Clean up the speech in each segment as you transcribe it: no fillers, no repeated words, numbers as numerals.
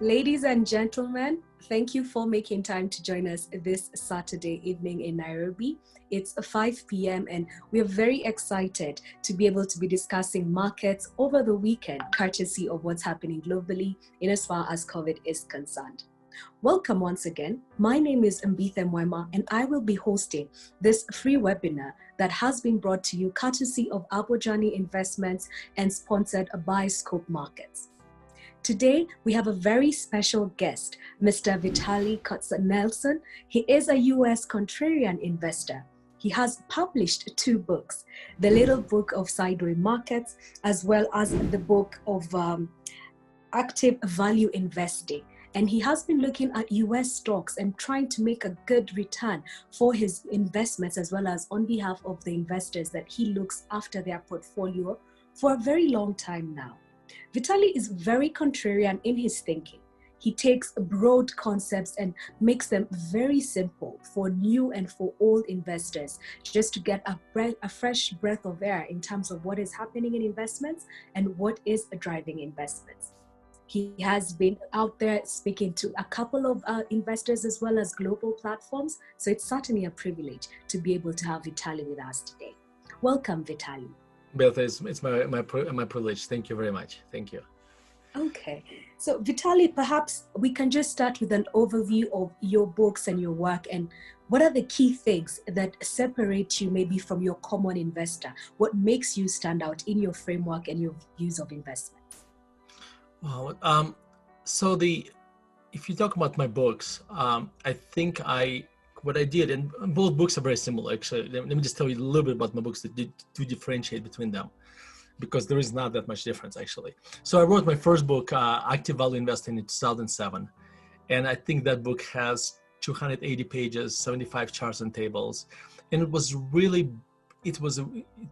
Ladies and gentlemen, thank you for making time to join us this Saturday evening in Nairobi. It's 5 p.m. and we are very excited to be able to be discussing markets over the weekend, courtesy of what's happening globally in as far as COVID is concerned. Welcome once again. My name is Mbithe Mwema and I will be hosting this free webinar that has been brought to you courtesy of Abojani Investments and sponsored by Scope Markets. Today, we have a very special guest, Mr. Vitaly Kotsenelson. He is a US contrarian investor. He has published 2 books, the Little Book of Sideways Markets, as well as the book of Active Value Investing. And he has been looking at US stocks and trying to make a good return for his investments, as well as on behalf of the investors that he looks after their portfolio for a very long time now. Vitaly is very contrarian in his thinking. He takes broad concepts and makes them very simple for new and for old investors, just to get a fresh breath of air in terms of what is happening in investments and what is driving investments. He has been out there speaking to a couple of investors as well as global platforms, so it's certainly a privilege to be able to have Vitaly with us today. Welcome, Vitaly. Beth, it's my privilege. Thank you very much. Thank you. Okay. So Vitaly, perhaps we can just start with an overview of your books and your work, and what are the key things that separate you maybe from your common investor? What makes you stand out in your framework and your views of investments? Well, if you talk about my books, I think what I did, and both books are very similar, actually. Let me just tell you a little bit about my books to differentiate between them, because there is not that much difference, actually. So I wrote my first book, Active Value Investing, in 2007. And I think that book has 280 pages, 75 charts and tables. And it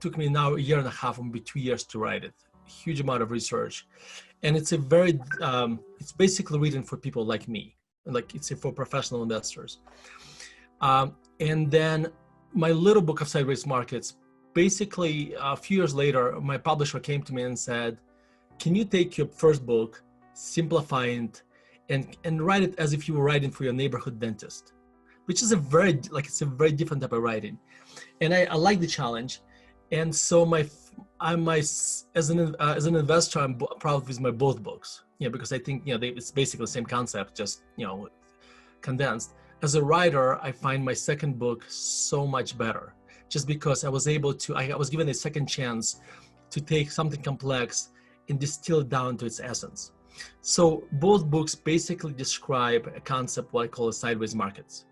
took me now a year and a half, maybe 2 years to write it. A huge amount of research. And it's it's basically written for people like me. Like it's for professional investors. And then my little book of Sideways Markets, basically a few years later, my publisher came to me and said, can you take your first book, simplify it, and write it as if you were writing for your neighborhood dentist, which is it's a very different type of writing. And I like the challenge. And so as an investor, I'm proud with my both books, because I think, it's basically the same concept, just, condensed. As a writer, I find my second book so much better, just because I was given a second chance to take something complex and distill it down to its essence. So both books basically describe a concept, what I call a sideways markets.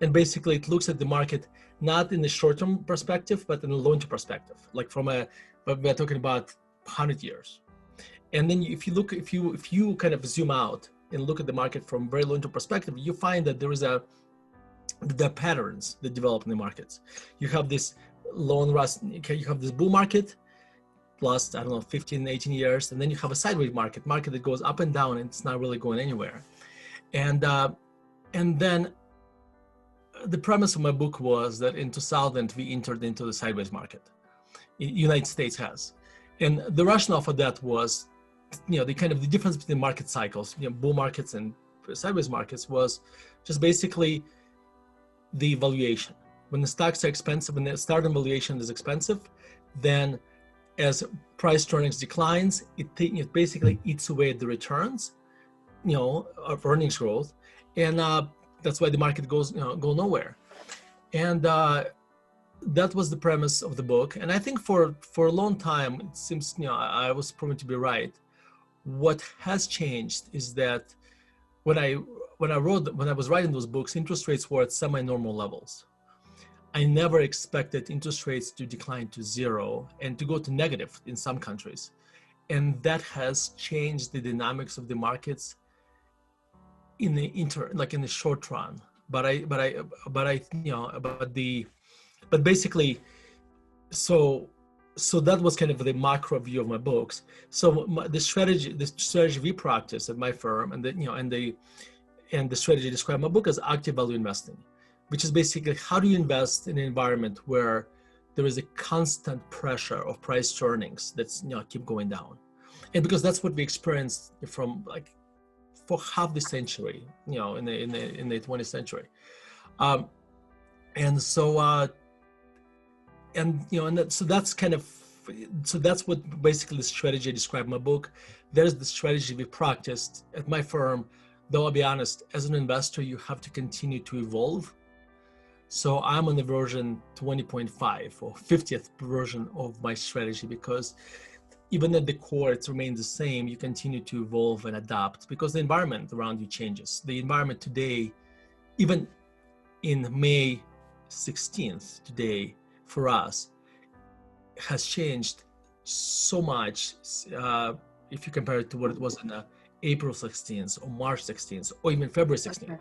And basically it looks at the market, not in the short-term perspective, but in the long-term perspective, like we're talking about 100 years. And then if you kind of zoom out and look at the market from very long-term perspective, you find that there are patterns that develop in the markets. You have this you have this bull market plus, 15, 18 years, and then you have a sideways market that goes up and down and it's not really going anywhere. And then the premise of my book was that in 2000, we entered into the sideways market. United States has. And the rationale for that was, the difference between market cycles, bull markets and sideways markets, was just basically the valuation. When the stocks are expensive, when the starting valuation is expensive, then as price to earnings declines, it basically eats away at the returns, of earnings growth. And that's why the market go nowhere. And that was the premise of the book. And I think for a long time, it seems, I was proven to be right. What has changed is that when I was writing those books, interest rates were at semi-normal levels. I never expected interest rates to decline to zero and to go to negative in some countries. And that has changed the dynamics of the markets in the short run. So that was kind of the macro view of my books. So the strategy we practice at my firm, and the strategy described in my book as active value investing, which is basically how do you invest in an environment where there is a constant pressure of price to earnings that's keep going down. And because that's what we experienced from for half the century, in the 20th century. Um, and so so that's kind of, so that's what basically the strategy I described in my book. There's the strategy we practiced at my firm, though I'll be honest, as an investor, you have to continue to evolve. So I'm on the version 20.5 or 50th version of my strategy, because even at the core, it remains the same. You continue to evolve and adapt because the environment around you changes. The environment today, even in May 16th today, for us, has changed so much if you compare it to what it was in April 16th or March 16th or even February 16th. Okay.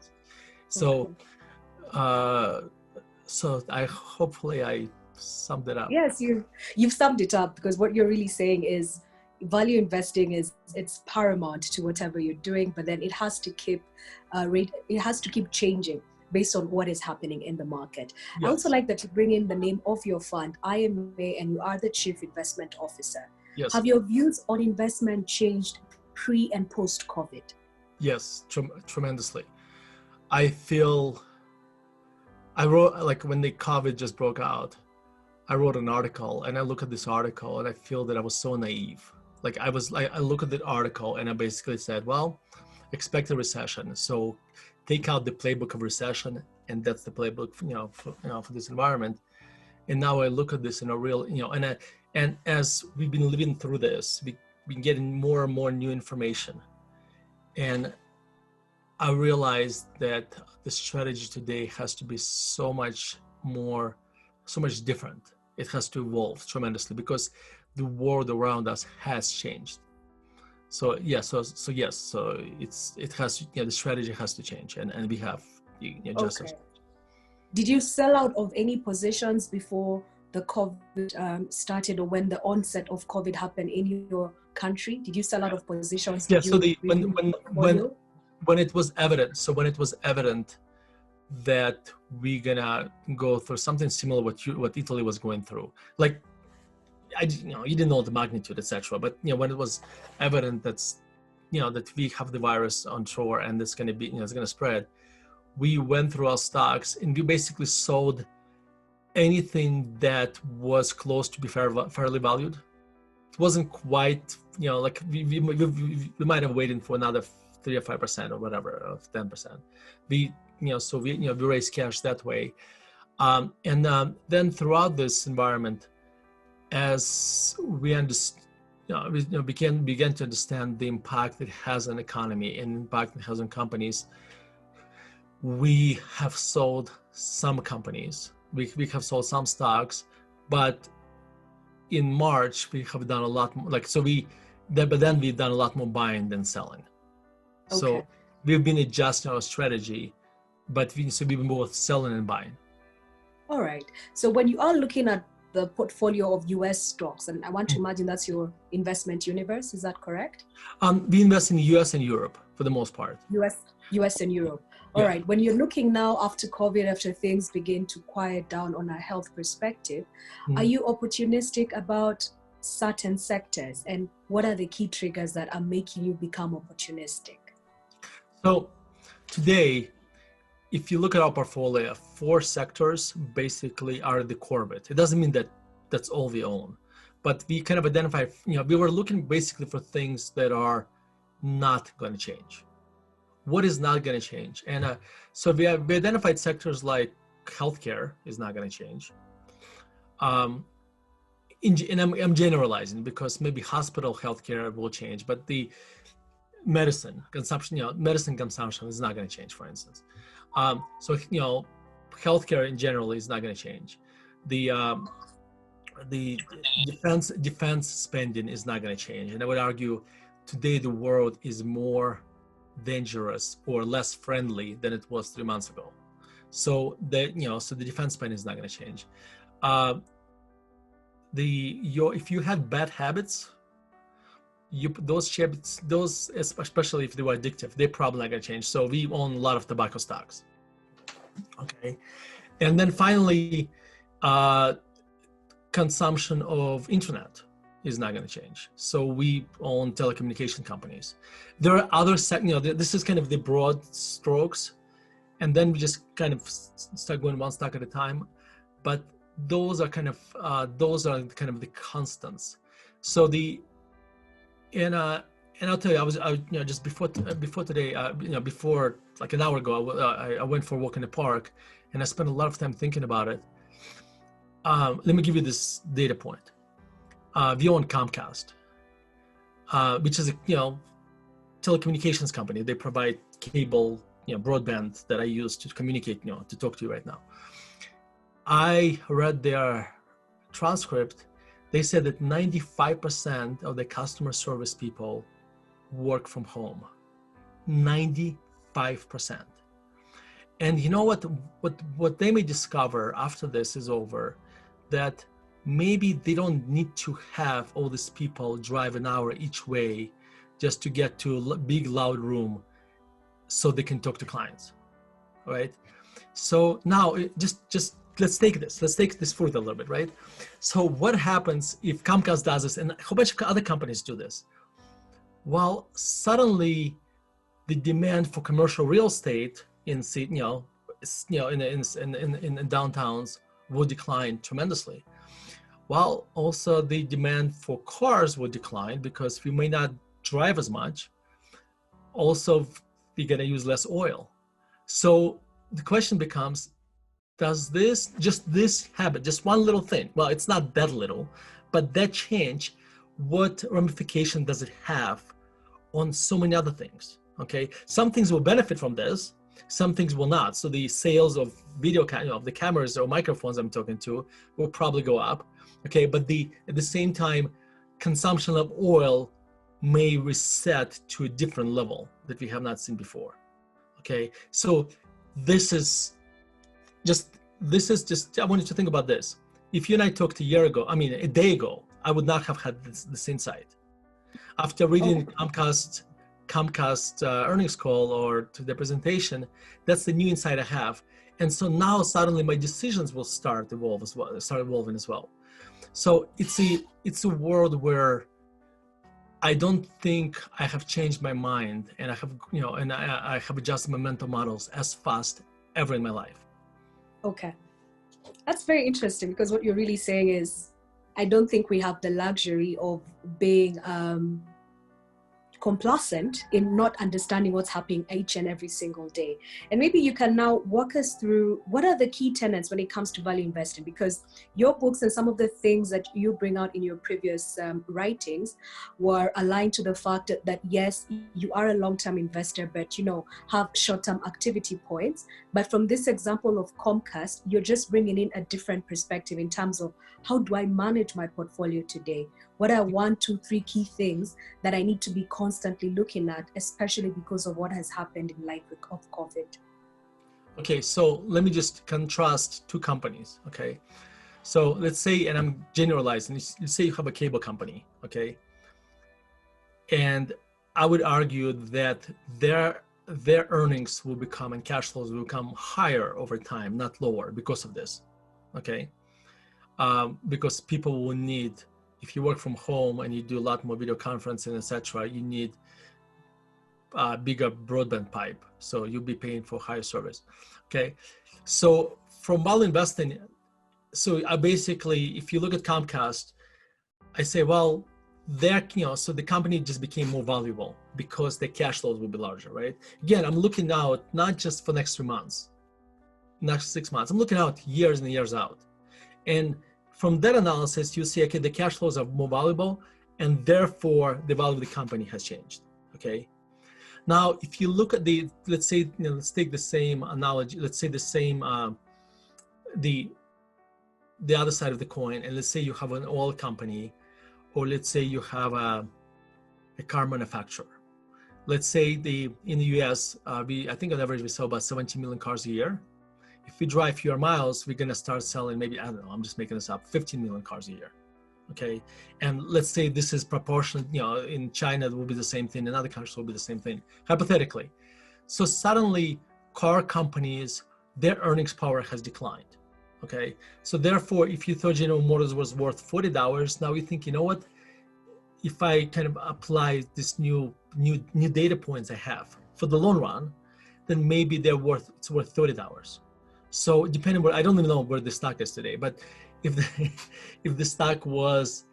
So, so hopefully I summed it up. Yes, you've summed it up, because what you're really saying is value investing it's paramount to whatever you're doing, but then it has to keep changing based on what is happening in the market. Yes. I also like that you bring in the name of your fund, IMA, and you are the Chief Investment Officer. Yes. Have your views on investment changed pre and post COVID? Yes, tremendously. I wrote, like when the COVID just broke out, I wrote an article, and I look at this article and I feel that I was so naive. I look at the article and I basically said, well, expect a recession. So take out the playbook of recession, and that's the playbook, for this environment. And now I look at this in a real, and as we've been living through this, we've been getting more and more new information. And I realized that the strategy today has to be so much different. It has to evolve tremendously because the world around us has changed. So yes, so it has, the strategy has to change, and we have just. Okay. Did you sell out of any positions before the COVID started, or when the onset of COVID happened in your country? Did you sell out of positions? Yeah. So when it was evident that we're gonna go through something similar what Italy was going through, like, you didn't know the magnitude, etc. But when it was evident that we have the virus on shore and it's going to be, it's going to spread, we went through our stocks and we basically sold anything that was close to be fairly valued. It wasn't quite, like we might have waited for another 3 or 5% or whatever, or 10%. We raised cash that way, and then throughout this environment, as we began to understand the impact it has on economy and impact it has on companies, we have sold some companies. We have sold some stocks, but in March we have done a lot more. But then we've done a lot more buying than selling. Okay. So we've been adjusting our strategy, but we've been both selling and buying. All right. So when you are looking at the portfolio of US stocks, and I want to imagine that's your investment universe, is that correct? We invest in the US and Europe for the most part. US and Europe. All right. When you're looking now after COVID, after things begin to quiet down on a health perspective, are you opportunistic about certain sectors, and what are the key triggers that are making you become opportunistic? So today, if you look at our portfolio, 4 sectors basically are the core of it. It doesn't mean that that's all we own, but we kind of identify, we were looking basically for things that are not going to change. What is not going to change? And so we identified sectors like healthcare is not going to change. And I'm generalizing because maybe hospital healthcare will change, but the medicine consumption is not going to change, for instance. So healthcare in general is not going to change. The defense spending is not going to change, and I would argue today the world is more dangerous or less friendly than it was 3 months ago. So the defense spending is not going to change. If you had bad habits, those especially if they were addictive, they're probably not going to change. So we own a lot of tobacco stocks. Okay, and then finally, consumption of internet. is not going to change. So we own telecommunication companies. There are other, this is kind of the broad strokes, and then we just kind of start going one stock at a time. But those are kind of the constants. So and I'll tell you, I just before today, before like an hour ago, I went for a walk in the park, and I spent a lot of time thinking about it. Let me give you this data point. We own Comcast, which is a telecommunications company. They provide cable, broadband that I use to communicate, to talk to you right now. I read their transcript. They said that 95% of the customer service people work from home. 95%. And you know what they may discover after this is over, that maybe they don't need to have all these people drive an hour each way just to get to a big loud room so they can talk to clients, right? So now let's take this forward a little bit, right? So what happens if Comcast does this and a whole bunch of other companies do this? Well, suddenly the demand for commercial real estate in downtowns will decline tremendously. While also the demand for cars will decline because we may not drive as much. Also, we're going to use less oil. So the question becomes, does this habit, just one little thing, well, it's not that little, but that change, what ramification does it have on so many other things? Okay, some things will benefit from this, some things will not. So the sales of of the cameras or microphones I'm talking to will probably go up. Okay, but at the same time, consumption of oil may reset to a different level that we have not seen before. Okay, so this is just, I want you to think about this. If you and I talked a day ago, I would not have had this insight. After reading Comcast earnings call or to the presentation, that's the new insight I have. And so now suddenly my decisions will start evolving as well. So it's a world where I don't think I have changed my mind, and I have adjusted my mental models as fast ever in my life. Okay. That's very interesting, because what you're really saying is, I don't think we have the luxury of being complacent in not understanding what's happening each and every single day. And maybe you can now walk us through what are the key tenets when it comes to value investing, because your books and some of the things that you bring out in your previous writings were aligned to the fact that yes, you are a long-term investor, but have short-term activity points. But from this example of Comcast, you're just bringing in a different perspective in terms of, how do I manage my portfolio today? What are 1, 2, 3 key things that I need to be constantly looking at, especially because of what has happened in light of COVID? Okay, so let me just contrast two companies, okay? So let's say, and I'm generalizing, let's say you have a cable company, okay? And I would argue that their earnings will become, and cash flows will become higher over time, not lower, because of this, okay? Because people will need, if you work from home and you do a lot more video conferencing, etc., you need a bigger broadband pipe. So you'll be paying for higher service. Okay. So from value investing, so I basically, if you look at Comcast, I say, well, so the company just became more valuable because the cash flows will be larger, right? Again, I'm looking out not just for next 3 months, next 6 months. I'm looking out years and years out. And from that analysis, you see, okay, the cash flows are more valuable, and therefore the value of the company has changed, okay? Now, if you look at let's say, let's take the same analogy, let's say the same, the other side of the coin, and let's say you have an oil company, or let's say you have a car manufacturer. Let's say in the US, I think on average we sell about 17 million cars a year. If we drive fewer miles, we're going to start selling maybe, I don't know, I'm just making this up, 15 million cars a year. Okay. And let's say this is proportional, in China, it will be the same thing. In other countries, it will be the same thing, hypothetically. So suddenly car companies, their earnings power has declined. Okay. So therefore, if you thought General Motors was worth $40, now you think, you know what? if I kind of apply this new data points I have for the long run, then maybe it's worth $30. So depending where, I don't even know where the stock is today, but if the if the stock was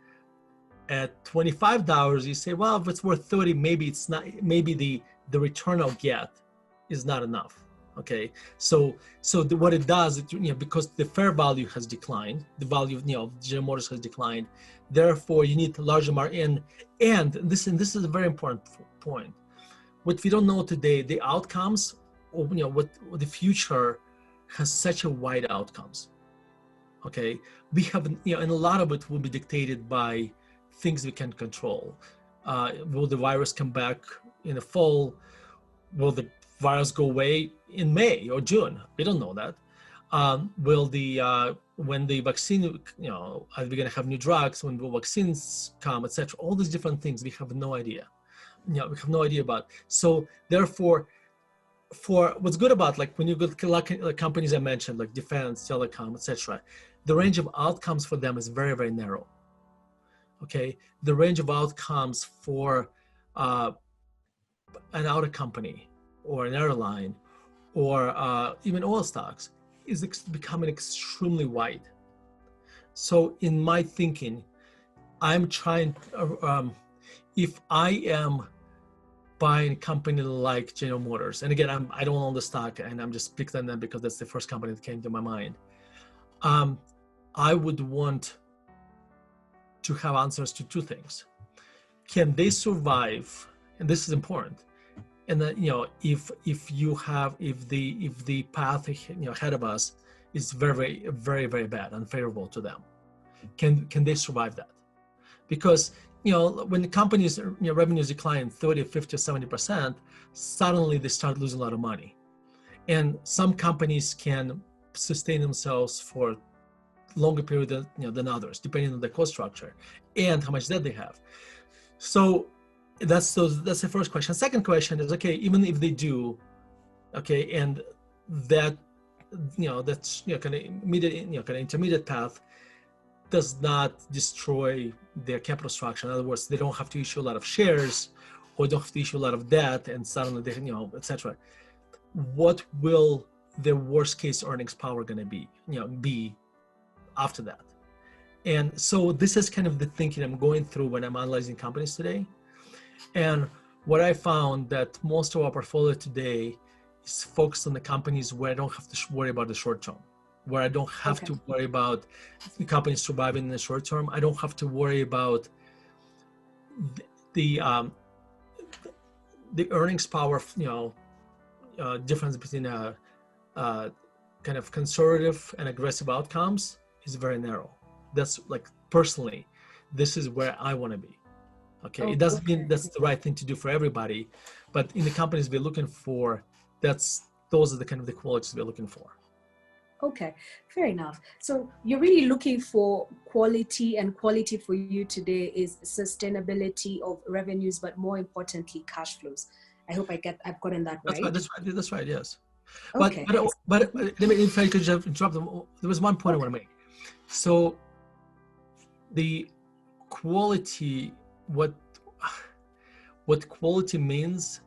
at $25, you say, well, if it's worth 30, maybe it's not, maybe the return I'll get is not enough. Okay, so what it does, because the fair value has declined, the value of General Motors has declined, therefore you need a larger margin. And this is a very important point. What we don't know today, the outcomes, or what the future has such a wide outcomes. Okay, we have, and a lot of it will be dictated by things we can control. Will the virus come back in the fall? Will the virus go away in May or June? We don't know that. Will when the vaccine, are we going to have new drugs? When will vaccines come, etc.? All these different things we have no idea. We have no idea about. So therefore, for what's good about, like when you go to like companies I mentioned, like defense, telecom, etc., the range of outcomes for them is very, very narrow. Okay, the range of outcomes for an auto company or an airline or even oil stocks is becoming extremely wide. So in my thinking, I'm trying, if I am buying a company like General Motors, and again, I don't own the stock, and I'm just picking on them because that's the first company that came to my mind. I would want to have answers to two things. Can they survive? And this is important. And that, if the path ahead of us is very, very, very bad, unfavorable to them, can they survive that? Because when the companies revenues decline 30, 50, 70%, suddenly they start losing a lot of money. And some companies can sustain themselves for longer period than others, depending on the cost structure and how much debt they have. So that's the first question. Second question is, okay, even if they do, okay, and that that's kind of immediate, kind of intermediate path does not destroy their capital structure. In other words, they don't have to issue a lot of shares or don't have to issue a lot of debt, and suddenly they, etc. What will their worst case earnings power going to be after that? And so this is kind of the thinking I'm going through when I'm analyzing companies today. And what I found that most of our portfolio today is focused on the companies where I don't have to worry about the short term, where I don't have to worry about the companies surviving in the short term. I don't have to worry about the earnings power, difference between kind of conservative and aggressive outcomes is very narrow. That's like, personally, this is where I want to be. Okay, it doesn't mean that's the right thing to do for everybody, but in the companies we're looking for, those are the kind of the qualities we're looking for. Okay, fair enough. So you're really looking for quality, and quality for you today is sustainability of revenues, but more importantly, cash flows. I hope I've gotten that right. That's right. Yes. Okay. But let me, if I could just interrupt them, there was one point I want to make. So the quality, what quality means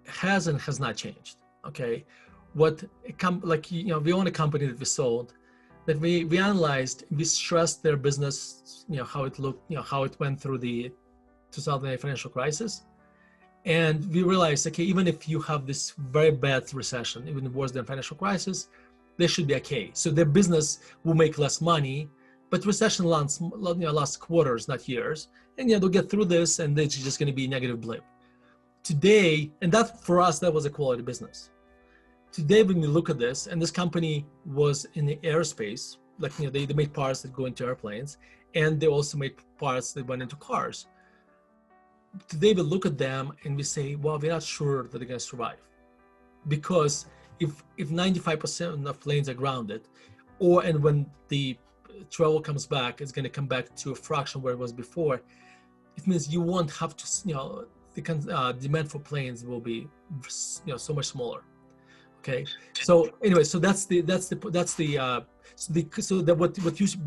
has and has not changed. Okay, we own a company that we sold, that we analyzed, we stressed their business, how it looked, how it went through the 2008 financial crisis, and we realized, okay, even if you have this very bad recession, even worse than financial crisis, they should be okay. So their business will make less money, but recession lasts quarters, not years, and they'll get through this, and it's just going to be a negative blip. Today, and that for us, that was a quality business. Today, when we look at this, and this company was in the aerospace, like they made parts that go into airplanes, and they also made parts that went into cars. Today, we look at them and we say, well, we're not sure that they're going to survive, because if 95% of planes are grounded, and when the travel comes back, it's going to come back to a fraction where it was before. It means you won't have to, the demand for planes will be, so much smaller. Okay. So anyway, so we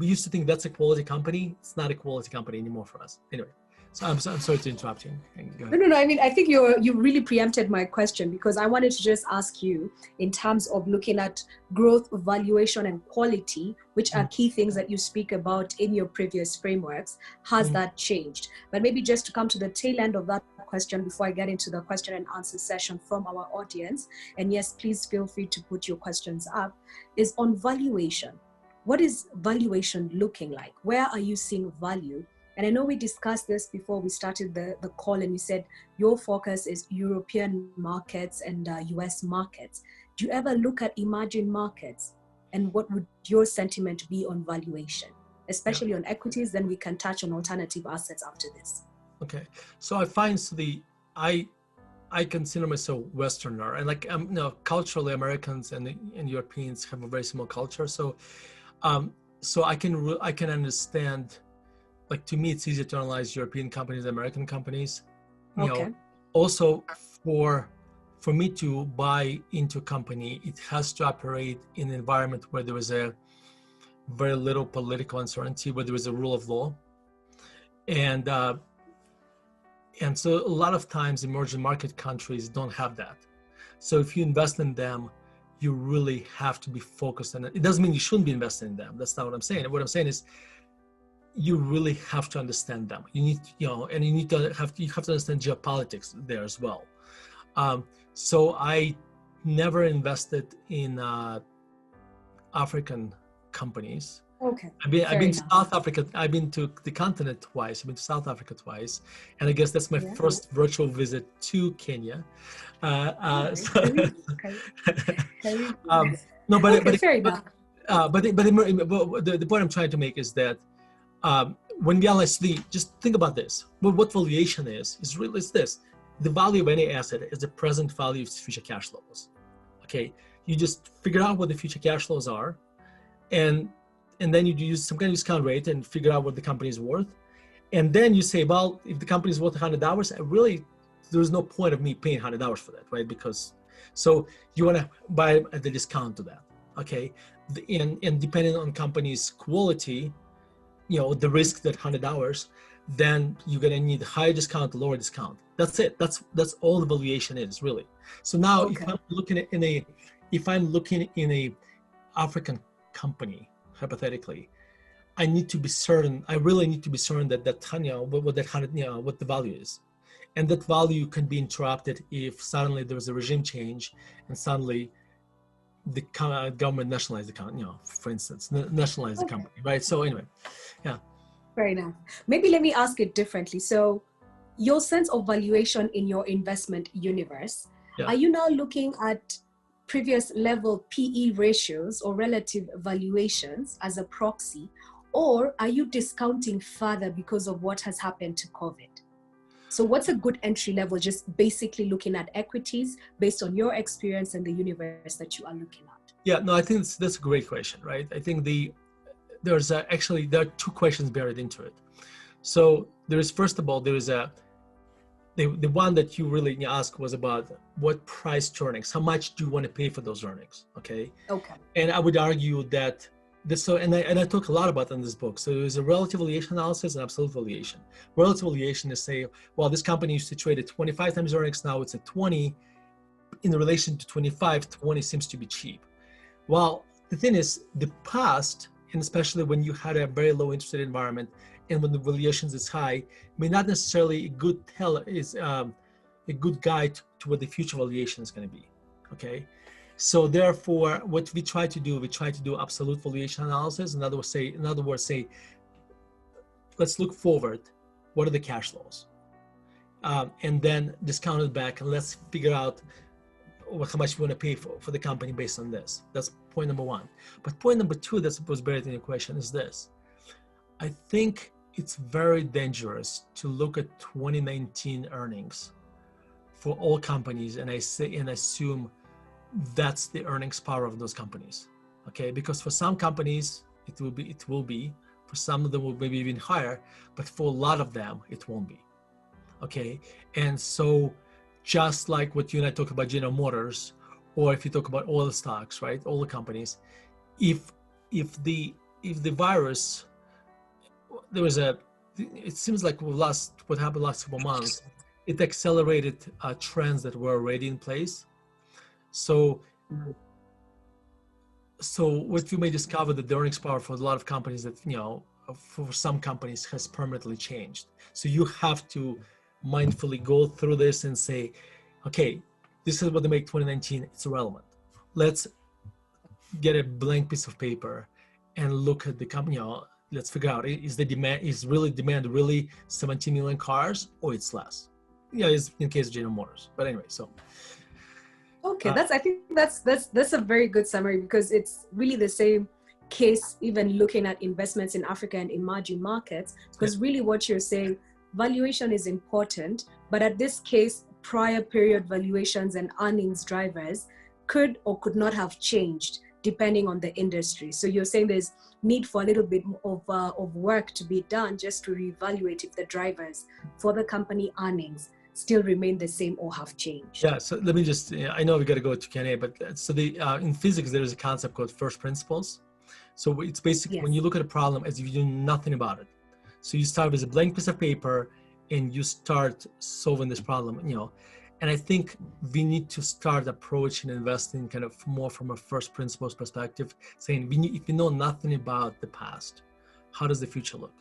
used to think that's a quality company. It's not a quality company anymore for us. Anyway, So I'm sorry to interrupt you. Go No, ahead. no, no. I mean, I think you really preempted my question, because I wanted to just ask you in terms of looking at growth, valuation, and quality, which are key things that you speak about in your previous frameworks. Has that changed? But maybe just to come to the tail end of that question before I get into the question and answer session from our audience, and yes, please feel free to put your questions up, is on valuation. What is valuation looking like? Where are you seeing value? And I know we discussed this before we started the call, and you said your focus is European markets and US markets. Do you ever look at emerging markets? And what would your sentiment be on valuation, Yeah. especially on equities? Then we can touch on alternative assets after this. Okay. So I find I consider myself Westerner, and like culturally Americans and Europeans have a very similar culture. So I can understand. Like, to me, it's easier to analyze European companies than American companies. Okay. Also for me to buy into a company, it has to operate in an environment where there is a very little political uncertainty, where there is a rule of law. And so a lot of times emerging market countries don't have that. So if you invest in them, you really have to be focused on it. It doesn't mean you shouldn't be investing in them. That's not what I'm saying. What I'm saying is you really have to understand them. You need, and you have to understand geopolitics there as well. So I never invested in African companies. Okay. I've been to South Africa. I've been to the continent twice. I've been to South Africa twice, and I guess that's my first virtual visit to Kenya. No, but the point I'm trying to make is that when we analyze just think about this. What valuation is really this: the value of any asset is the present value of its future cash flows. Okay, you just figure out what the future cash flows are, and then you use some kind of discount rate and figure out what the company is worth. And then you say, well, if the company is worth $100, there's no point of me paying $100 for that, right? Because, so you want to buy at the discount to that, okay? And depending on company's quality, the risk that $100, then you're going to need higher discount, lower discount. That's it. That's all the valuation is, really. So now if I'm looking in a African company, hypothetically, I really need to be certain that what the value is. And that value can be interrupted if suddenly there was a regime change and suddenly the government nationalized the company, for instance, nationalized the company, right? So anyway, yeah. Fair enough. Maybe let me ask it differently. So your sense of valuation in your investment universe, are you now looking at previous level PE ratios or relative valuations as a proxy, or are you discounting further because of what has happened to COVID? So what's a good entry level, just basically looking at equities based on your experience and the universe that you are looking at? Yeah, no, I think that's a great question, right? I think there are two questions buried into it. So first of all, the one that you really asked was about what price to earnings, how much do you want to pay for those earnings, okay? Okay. And I would argue that I talk a lot about in this book. So there's a relative valuation analysis and absolute valuation. Relative valuation is say, well, this company used to trade at 25 times earnings, now it's at 20. In relation to 25, 20 seems to be cheap. Well, the thing is, the past, and especially when you had a very low interest rate environment and when the valuations is high, may not necessarily a good guide to what the future valuation is going to be, okay? So therefore, what we try to do absolute valuation analysis. In other words, say, let's look forward. What are the cash flows? And then discount it back, and let's figure out how much we want to pay for the company based on this. That's point number one. But point number two that was buried in your question is this. I think it's very dangerous to look at 2019 earnings for all companies and assume that's the earnings power of those companies, okay? Because for some companies it will be, for some of them will maybe even higher, but for a lot of them it won't be, okay? And so just like what you and I talk about General Motors, or if you talk about oil stocks, right, all the companies, if the virus, there was a it seems like what happened last couple months, it accelerated trends that were already in place. So, so what you may discover that the earnings power for a lot of companies that, for some companies has permanently changed. So you have to mindfully go through this and say, okay, this is what they make 2019, it's irrelevant. Let's get a blank piece of paper and look at the company, let's figure out, is demand really 17 million cars or it's less? It's in case of General Motors. But anyway, so. Okay, I think that's a very good summary, because it's really the same case even looking at investments in Africa and emerging markets, because really what you're saying, valuation is important, but at this case, prior period valuations and earnings drivers could or could not have changed depending on the industry. So you're saying there's need for a little bit of work to be done just to reevaluate if the drivers for the company earnings still remain the same or have changed. Yeah, so let me just, I know we got to go to Q&A, but so in physics, there is a concept called first principles. So it's basically when you look at a problem as if you do nothing about it. So you start with a blank piece of paper and you start solving this problem, and I think we need to start approaching investing kind of more from a first principles perspective, saying if we know nothing about the past, how does the future look?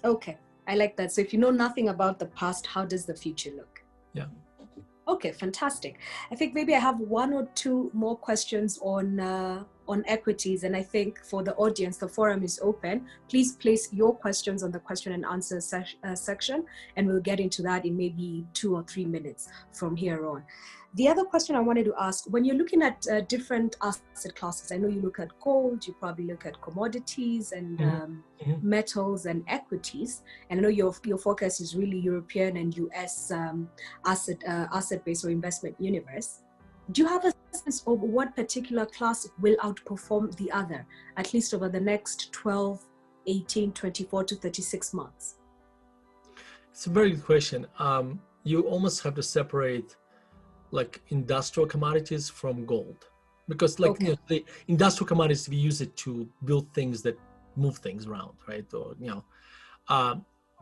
Okay, I like that. So if you know nothing about the past, how does the future look? Yeah. Okay, fantastic. I think maybe I have one or two more questions on equities, and I think for the audience, the forum is open. Please place your questions on the question and answer section, and we'll get into that in maybe 2 or 3 minutes from here on. The other question I wanted to ask, when you're looking at different asset classes, I know you look at gold, you probably look at commodities and metals and equities, and I know your focus is really European and US asset base or investment universe. Do you have a sense of what particular class will outperform the other, at least over the next 12, 18, 24 to 36 months? It's a very good question. You almost have to separate like industrial commodities from gold, because the industrial commodities, we use it to build things that move things around, right?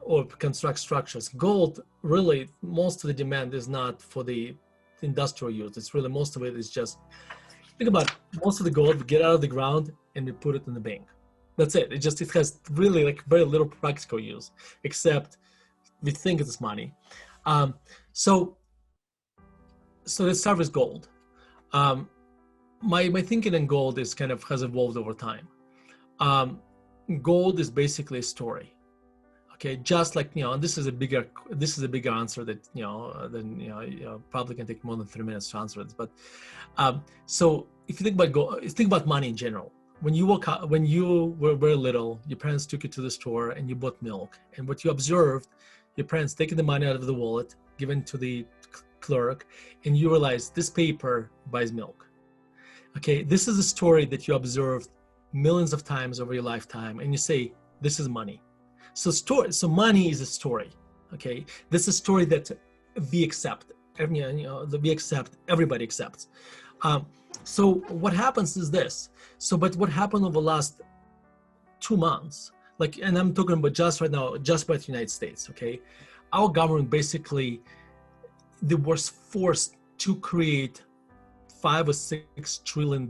Or construct structures. Gold, really, most of the demand is not for the industrial use. It's really, most of it is just, think about most of the gold we get out of the ground and we put it in the bank. That's it. It has really like very little practical use, except we think it's money. So let's start with gold. My thinking in gold is kind of has evolved over time. Gold is basically a story. Okay, just like, and this is a bigger answer that, probably can take more than 3 minutes to answer this. But so if you think about gold, think about money in general. When you were very little, your parents took you to the store and you bought milk. And what you observed, your parents taking the money out of the wallet, given to the clerk, and you realize this paper buys milk. Okay, this is a story that you observed millions of times over your lifetime, and you say, this is money. So money is a story. Okay, this is a story that we accept. Everybody accepts. So what happens is this. But what happened over the last 2 months, and I'm talking about just right now, just by the United States. Okay, our government basically, they were forced to create $5 or $6 trillion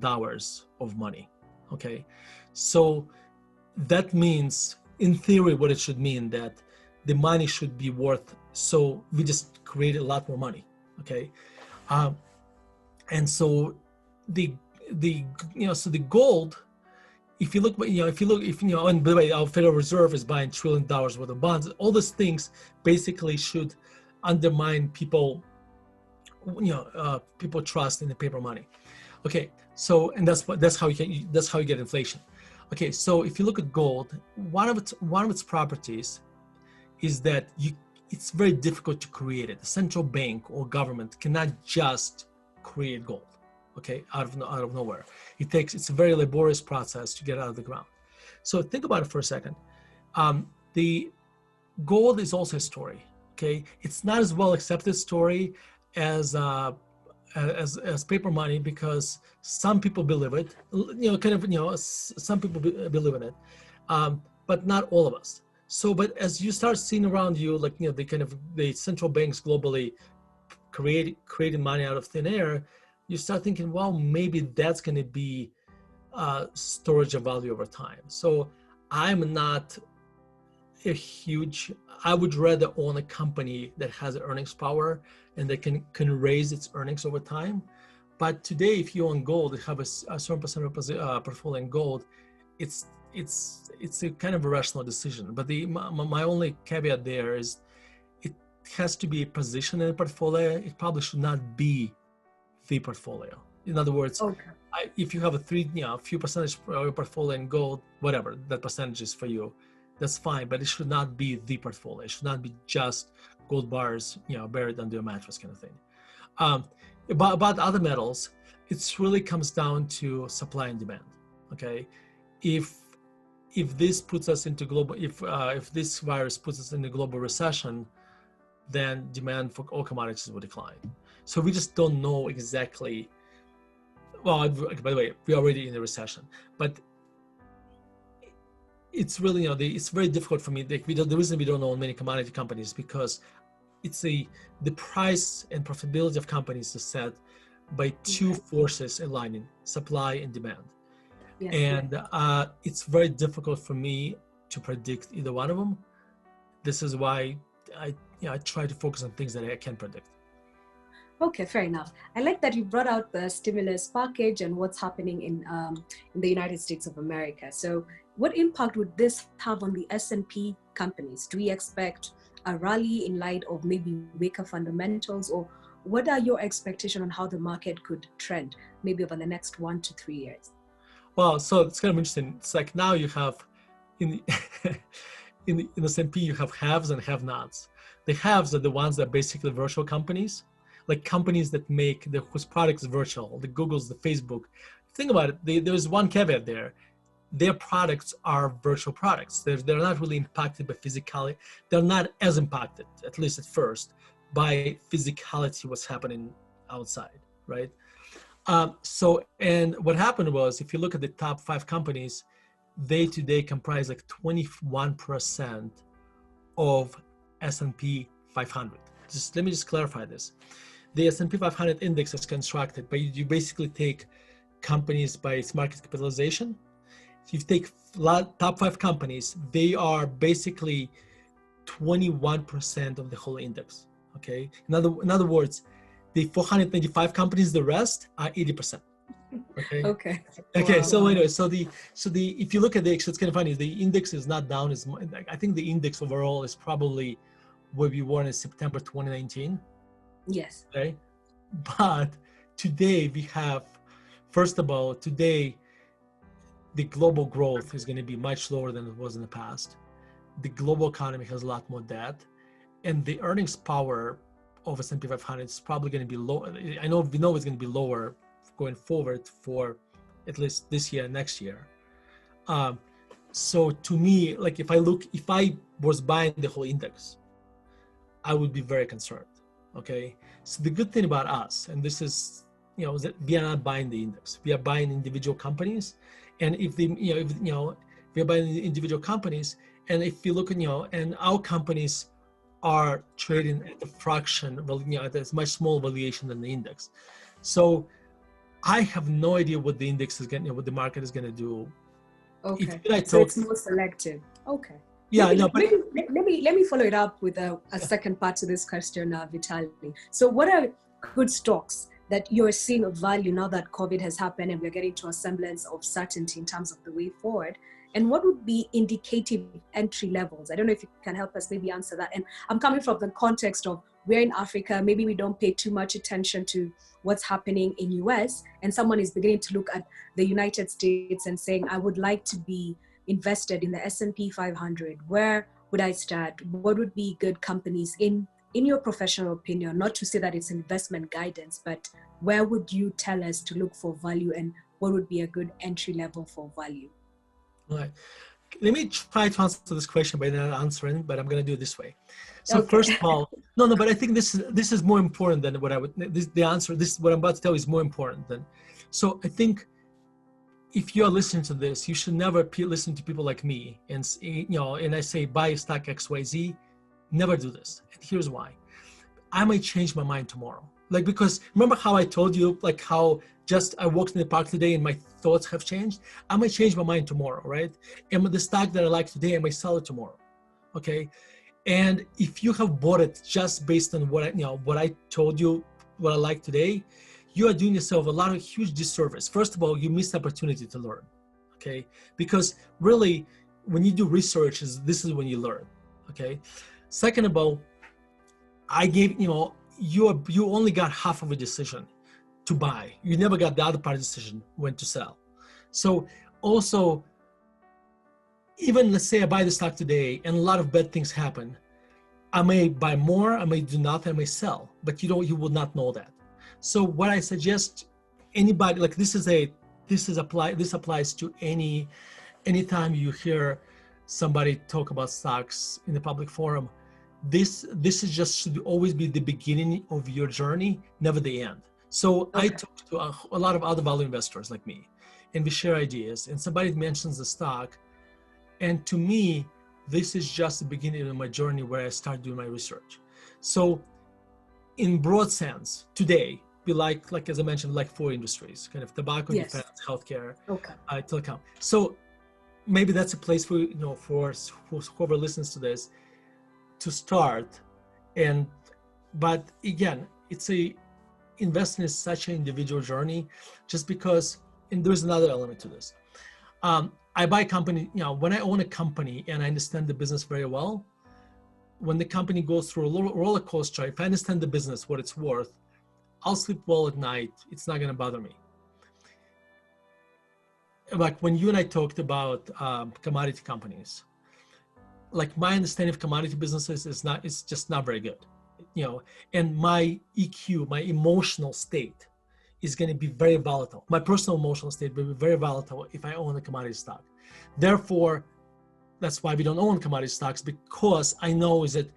of money. Okay, so that means, in theory, what it should mean that the money should be worth. So we just create a lot more money. Okay, and so the gold. If you look, and by the way, our Federal Reserve is buying $1 trillion worth of bonds. All these things basically should undermine people trust in the paper money. Okay, so and that's how you get inflation. Okay, so if you look at gold, one of its properties is that it's very difficult to create it. The central bank or government cannot just create gold, okay, out of nowhere. It's a very laborious process to get out of the ground. So think about it for a second. The gold is also a story. Okay, it's not as well accepted story as paper money, because some people believe it. Some people believe in it, but not all of us. So, but as you start seeing around you, like, the central banks globally creating money out of thin air, you start thinking, well, maybe that's going to be storage of value over time. So I'm not I would rather own a company that has earnings power and that can raise its earnings over time. But today, if you own gold, you have a certain percent of portfolio in gold, it's a kind of a rational decision. But my only caveat there is it has to be a position in the portfolio. It probably should not be the portfolio. In other words, Okay. if you have a few percentage of your portfolio in gold, whatever that percentage is for you, that's fine. But it should not be the portfolio. It should not be just gold bars, buried under a mattress kind of thing. About other metals, it really comes down to supply and demand. Okay, if this puts us into global, if this virus puts us in a global recession, then demand for all commodities will decline. So we just don't know exactly. Well, by the way, we're already in a recession, but it's really, it's very difficult for me. The reason we don't own many commodity companies because the price and profitability of companies is set by two forces aligning: supply and demand. Yes. And it's very difficult for me to predict either one of them. This is why I try to focus on things that I can predict. Okay, fair enough. I like that you brought out the stimulus package and what's happening in the United States of America. So what impact would this have on the S&P companies? Do we expect a rally in light of maybe weaker fundamentals, or what are your expectations on how the market could trend maybe over the next 1 to 3 years? Well, so it's kind of interesting. It's like now you have in the S&P you have haves and have-nots. The haves are the ones that are basically virtual companies, like companies that whose products is virtual, the Googles, the Facebook. Think about it. There's one caveat there. Their products are virtual products. They're not really impacted by physicality. They're not as impacted, at least at first, by physicality, what's happening outside, right? And what happened was, if you look at the top 5 companies, they today comprise like 21% of S&P 500. Let me clarify this. The S&P 500 index is constructed, but you basically take companies by its market capitalization. If you take top 5 companies, they are basically 21% of the whole index. Okay. In other words, the 495 companies, the rest are 80%. Okay. Okay. Okay. Wow. So anyway, so the if you look at it's kind of funny. The index is not down as much. I think the index overall is probably where we were in September 2019. Yes. Okay. But today we have, first of all, the global growth is going to be much lower than it was in the past. The global economy has a lot more debt, and the earnings power of S&P 500 is probably going to be low. We know it's going to be lower going forward for at least this year and next year. So to me, like if I was buying the whole index, I would be very concerned. Okay. So the good thing about us, and this is, is that we are not buying the index. We are buying individual companies. And if we are buying individual companies, and if you look at, and our companies are trading at a fraction, at a much smaller valuation than the index. So I have no idea what the index is going to, what the market is going to do. Okay. So it's more selective. Okay. Yeah, let me follow it up with a second part to this question, Vitaly. So what are good stocks that you're seeing of value now that COVID has happened and we're getting to a semblance of certainty in terms of the way forward? And what would be indicative entry levels? I don't know if you can help us maybe answer that. And I'm coming from the context of we're in Africa, maybe we don't pay too much attention to what's happening in US, and someone is beginning to look at the United States and saying, I would like to be invested in the S&P 500. Where would I start? What would be good companies in your professional opinion? Not to say that it's investment guidance, but where would you tell us to look for value, and what would be a good entry level for value? All right. Let me try to answer this question by not answering, but I'm going to do it this way. So okay. First of all, no, but I think this is more important than what I would. The answer, what I'm about to tell is more important than. So I think if you're listening to this, you should never listen to people like me and I say buy stock XYZ. Never do this. And here's why. I might change my mind tomorrow. Like, because remember how I told you, like how just I walked in the park today and my thoughts have changed? I might change my mind tomorrow, right? And the stock that I like today, I might sell it tomorrow. Okay. And if you have bought it just based on what I told you, what I like today, you are doing yourself a lot of huge disservice. First of all, you missed the opportunity to learn. Okay. Because really, when you do research, this is when you learn. Okay. Second of all, I gave, you only got half of a decision to buy. You never got the other part of the decision when to sell. So also, even let's say I buy the stock today and a lot of bad things happen. I may buy more, I may do nothing, I may sell, but you will not know that. So what I suggest anybody, like this applies to anytime you hear somebody talk about stocks in the public forum. This is just should always be the beginning of your journey, never the end. So okay. I talk to a lot of other value investors like me, and we share ideas. And somebody mentions the stock, and to me, this is just the beginning of my journey where I start doing my research. So, in broad sense, today we like as I mentioned, like 4 industries: kind of tobacco, yes, defense, healthcare, okay, telecom. So maybe that's a place for for whoever listens to this to start. But again, investing is such an individual journey, just because, and there's another element to this. I buy a company, when I own a company and I understand the business very well, when the company goes through a roller coaster, if I understand the business, what it's worth, I'll sleep well at night. It's not going to bother me. Like when you and I talked about commodity companies, like my understanding of commodity businesses it's just not very good, and my EQ, my emotional state is going to be very volatile. My personal emotional state will be very volatile if I own a commodity stock. Therefore, that's why we don't own commodity stocks, because I know is that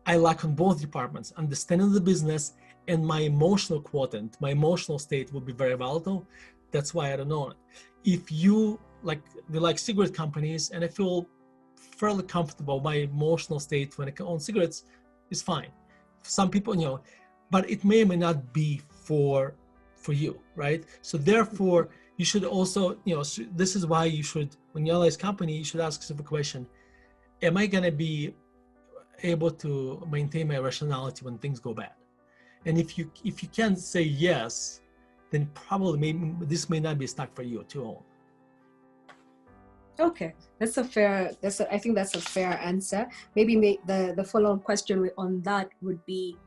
I lack on both departments, understanding the business and my emotional quotient, my emotional state will be very volatile. That's why I don't own it. If you we like cigarette companies, and I feel fairly comfortable, my emotional state when I own cigarettes is fine. Some people, but it may or may not be for you, right? So therefore, you should also, this is why you should, when you analyze company, you should ask yourself a question: am I going to be able to maintain my rationality when things go bad? And if you can say yes, then probably this may not be a stock for you to own. Okay, I think that's a fair answer. Maybe the follow-on question on that would be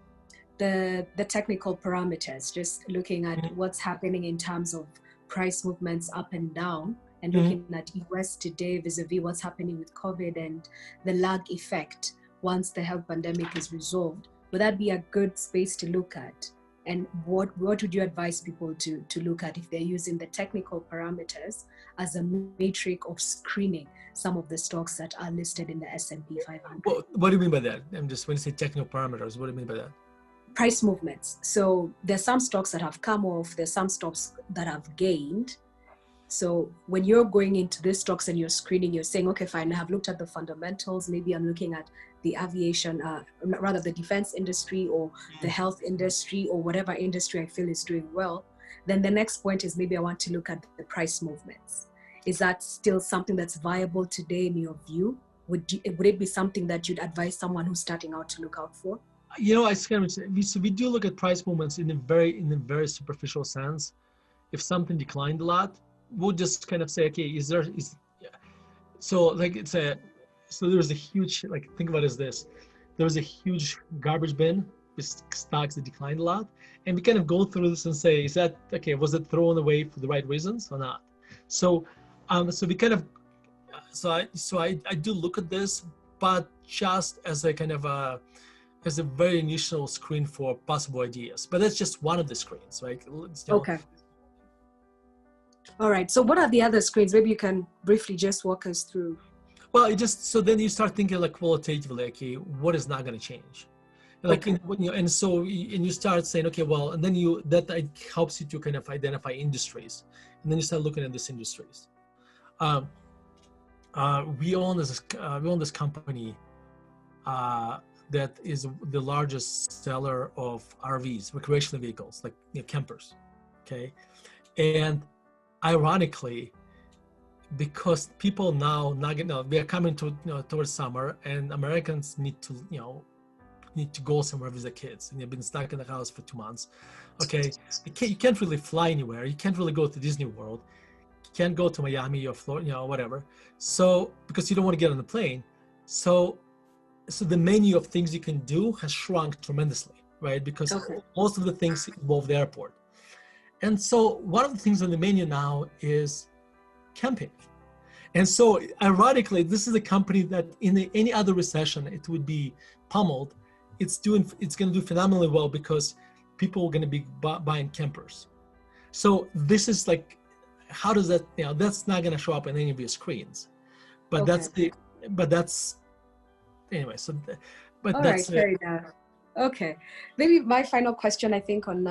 the technical parameters, just looking at mm-hmm. what's happening in terms of price movements up and down, and looking mm-hmm. at US today vis-a-vis what's happening with COVID and the lag effect once the health pandemic is resolved. Would that be a good space to look at? And what would you advise people to look at if they're using the technical parameters as a metric of screening some of the stocks that are listed in the S&P 500? Well, what do you mean by that? I'm just, when you say technical parameters, what do you mean by that? Price movements. So there's some stocks that have come off, there's some stocks that have gained. So when you're going into these stocks and you're screening, you're saying, okay, fine, I have looked at the fundamentals. Maybe I'm looking at the aviation, rather the defense industry or the health industry or whatever industry I feel is doing well. Then the next point is maybe I want to look at the price movements. Is that still something that's viable today in your view? Would it be something that you'd advise someone who's starting out to look out for? We do look at price movements in a very superficial sense. If something declined a lot, we'll just kind of say, okay, so there's a huge, think about it as this: there was a huge garbage bin with stocks that declined a lot, and we kind of go through this and say, is that okay? Was it thrown away for the right reasons or not? So we kind of, I do look at this, but just as a kind of as a very initial screen for possible ideas. But that's just one of the screens, right? Okay. All right. So what are the other screens? Maybe you can briefly just walk us through. Well, so then you start thinking qualitatively, okay, what is not going to change? Like, Okay. and so, and you start saying, okay, well, and then that helps you to kind of identify industries, and then you start looking at these industries. Um, we own this company that is the largest seller of RVs, recreational vehicles, like campers. Okay, and ironically, because people now we are coming to towards summer, and Americans need to go somewhere with the kids, and they've been stuck in the house for 2 months. Okay, you can't really fly anywhere. You can't really go to Disney World. You can't go to Miami or Florida, whatever. So because you don't want to get on the plane, so the menu of things you can do has shrunk tremendously, right? Because Okay. most of the things involve the airport. And so one of the things on the menu now is camping. And so ironically, this is a company that in any other recession, it would be pummeled. It's going to do phenomenally well because people are going to be buying campers. So this is like, how does that, that's not going to show up in any of your screens, but Okay. that's anyway. So, but All right. that's Fair enough. Okay. Maybe my final question, I think, on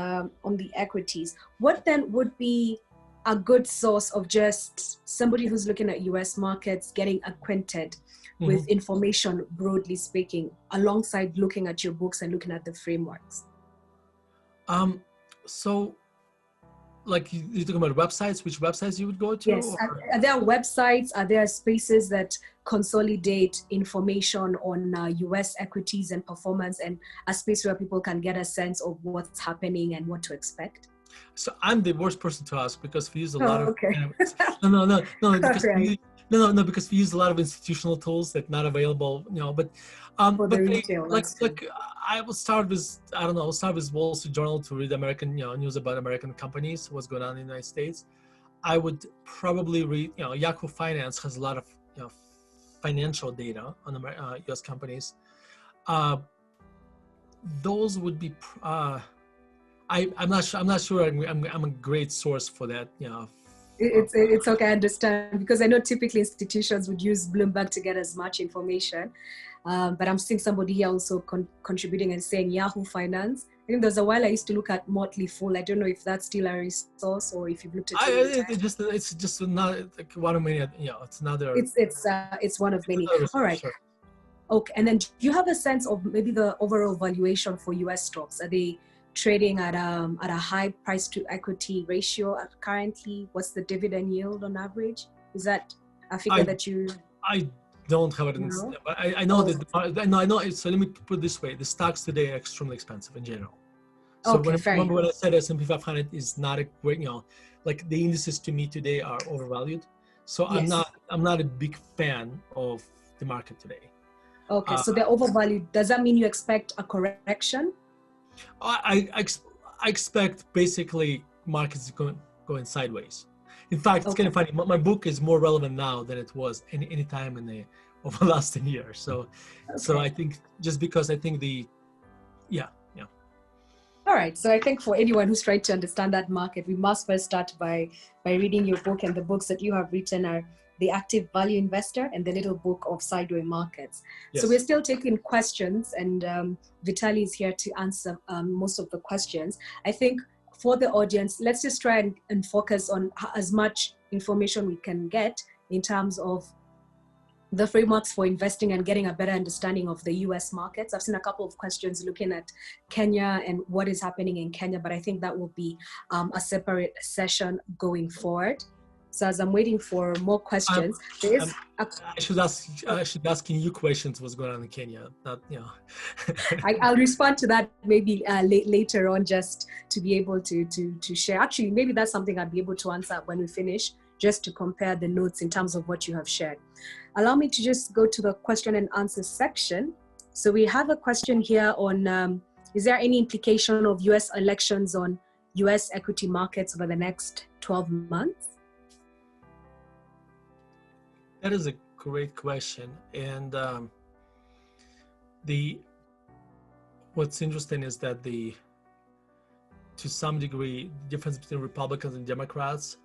the equities. What then would be a good source of just somebody who's looking at US markets getting acquainted with information, broadly speaking, alongside looking at your books and looking at the frameworks? So like you're talking about websites, which websites you would go to? Yes. Are there websites? Are there spaces that consolidate information on US equities and performance, and a space where people can get a sense of what's happening and what to expect? So I'm the worst person to ask because we use a Oh, lot of okay. no because Right. because we use a lot of institutional tools that not available, For the but retail, that's true. I will start with I'll start with Wall Street Journal to read American news about American companies, what's going on in the United States. I would probably read Yahoo Finance has a lot of financial data on US companies. Those would be I'm not sure. I'm not sure. I'm a great source for that. It's okay, I understand, because I know typically institutions would use Bloomberg to get as much information, but I'm seeing somebody here also contributing and saying Yahoo Finance. I think there's a while I used to look at Motley Fool. I don't know if that's still a resource or if you've looked at it in time. It's just not like one of many. It's another. It's one of many. Another All right. sure. Okay, and then do you have a sense of maybe the overall valuation for US stocks? Are they trading at a high price to equity ratio currently? What's the dividend yield on average? Is that a figure that you I don't have it in, know? but I know that I know. So let me put it this way: the stocks today are extremely expensive in general. So Okay, fair remember enough. when I said S&P 500 is not a great, like the indices to me today are overvalued. So Yes. I'm not a big fan of the market today. Okay, so they're overvalued. Does that mean you expect a correction? I expect basically markets going sideways. In fact, it's kind of funny. My book is more relevant now than it was any time over the last 10 years. So I think just because I think yeah. All right. So I think for anyone who's trying to understand that market, we must first start by reading your book, and the books that you have written are The Active Value Investor and The Little Book of Sideways Markets. Yes. So we're still taking questions, and Vitaly is here to answer most of the questions. I think for the audience, let's just try and focus on as much information we can get in terms of the frameworks for investing and getting a better understanding of the US markets. I've seen a couple of questions looking at Kenya and what is happening in Kenya, but I think that will be a separate session going forward. So as I'm waiting for more questions, there is I should asking you questions what's going on in Kenya. Not I'll respond to that maybe later on, just to be able to share. Actually, maybe that's something I'll be able to answer when we finish, just to compare the notes in terms of what you have shared. Allow me to just go to the question and answer section. So we have a question here on, is there any implication of US elections on US equity markets over the next 12 months? That is a great question. And what's interesting is that to some degree, the difference between Republicans and Democrats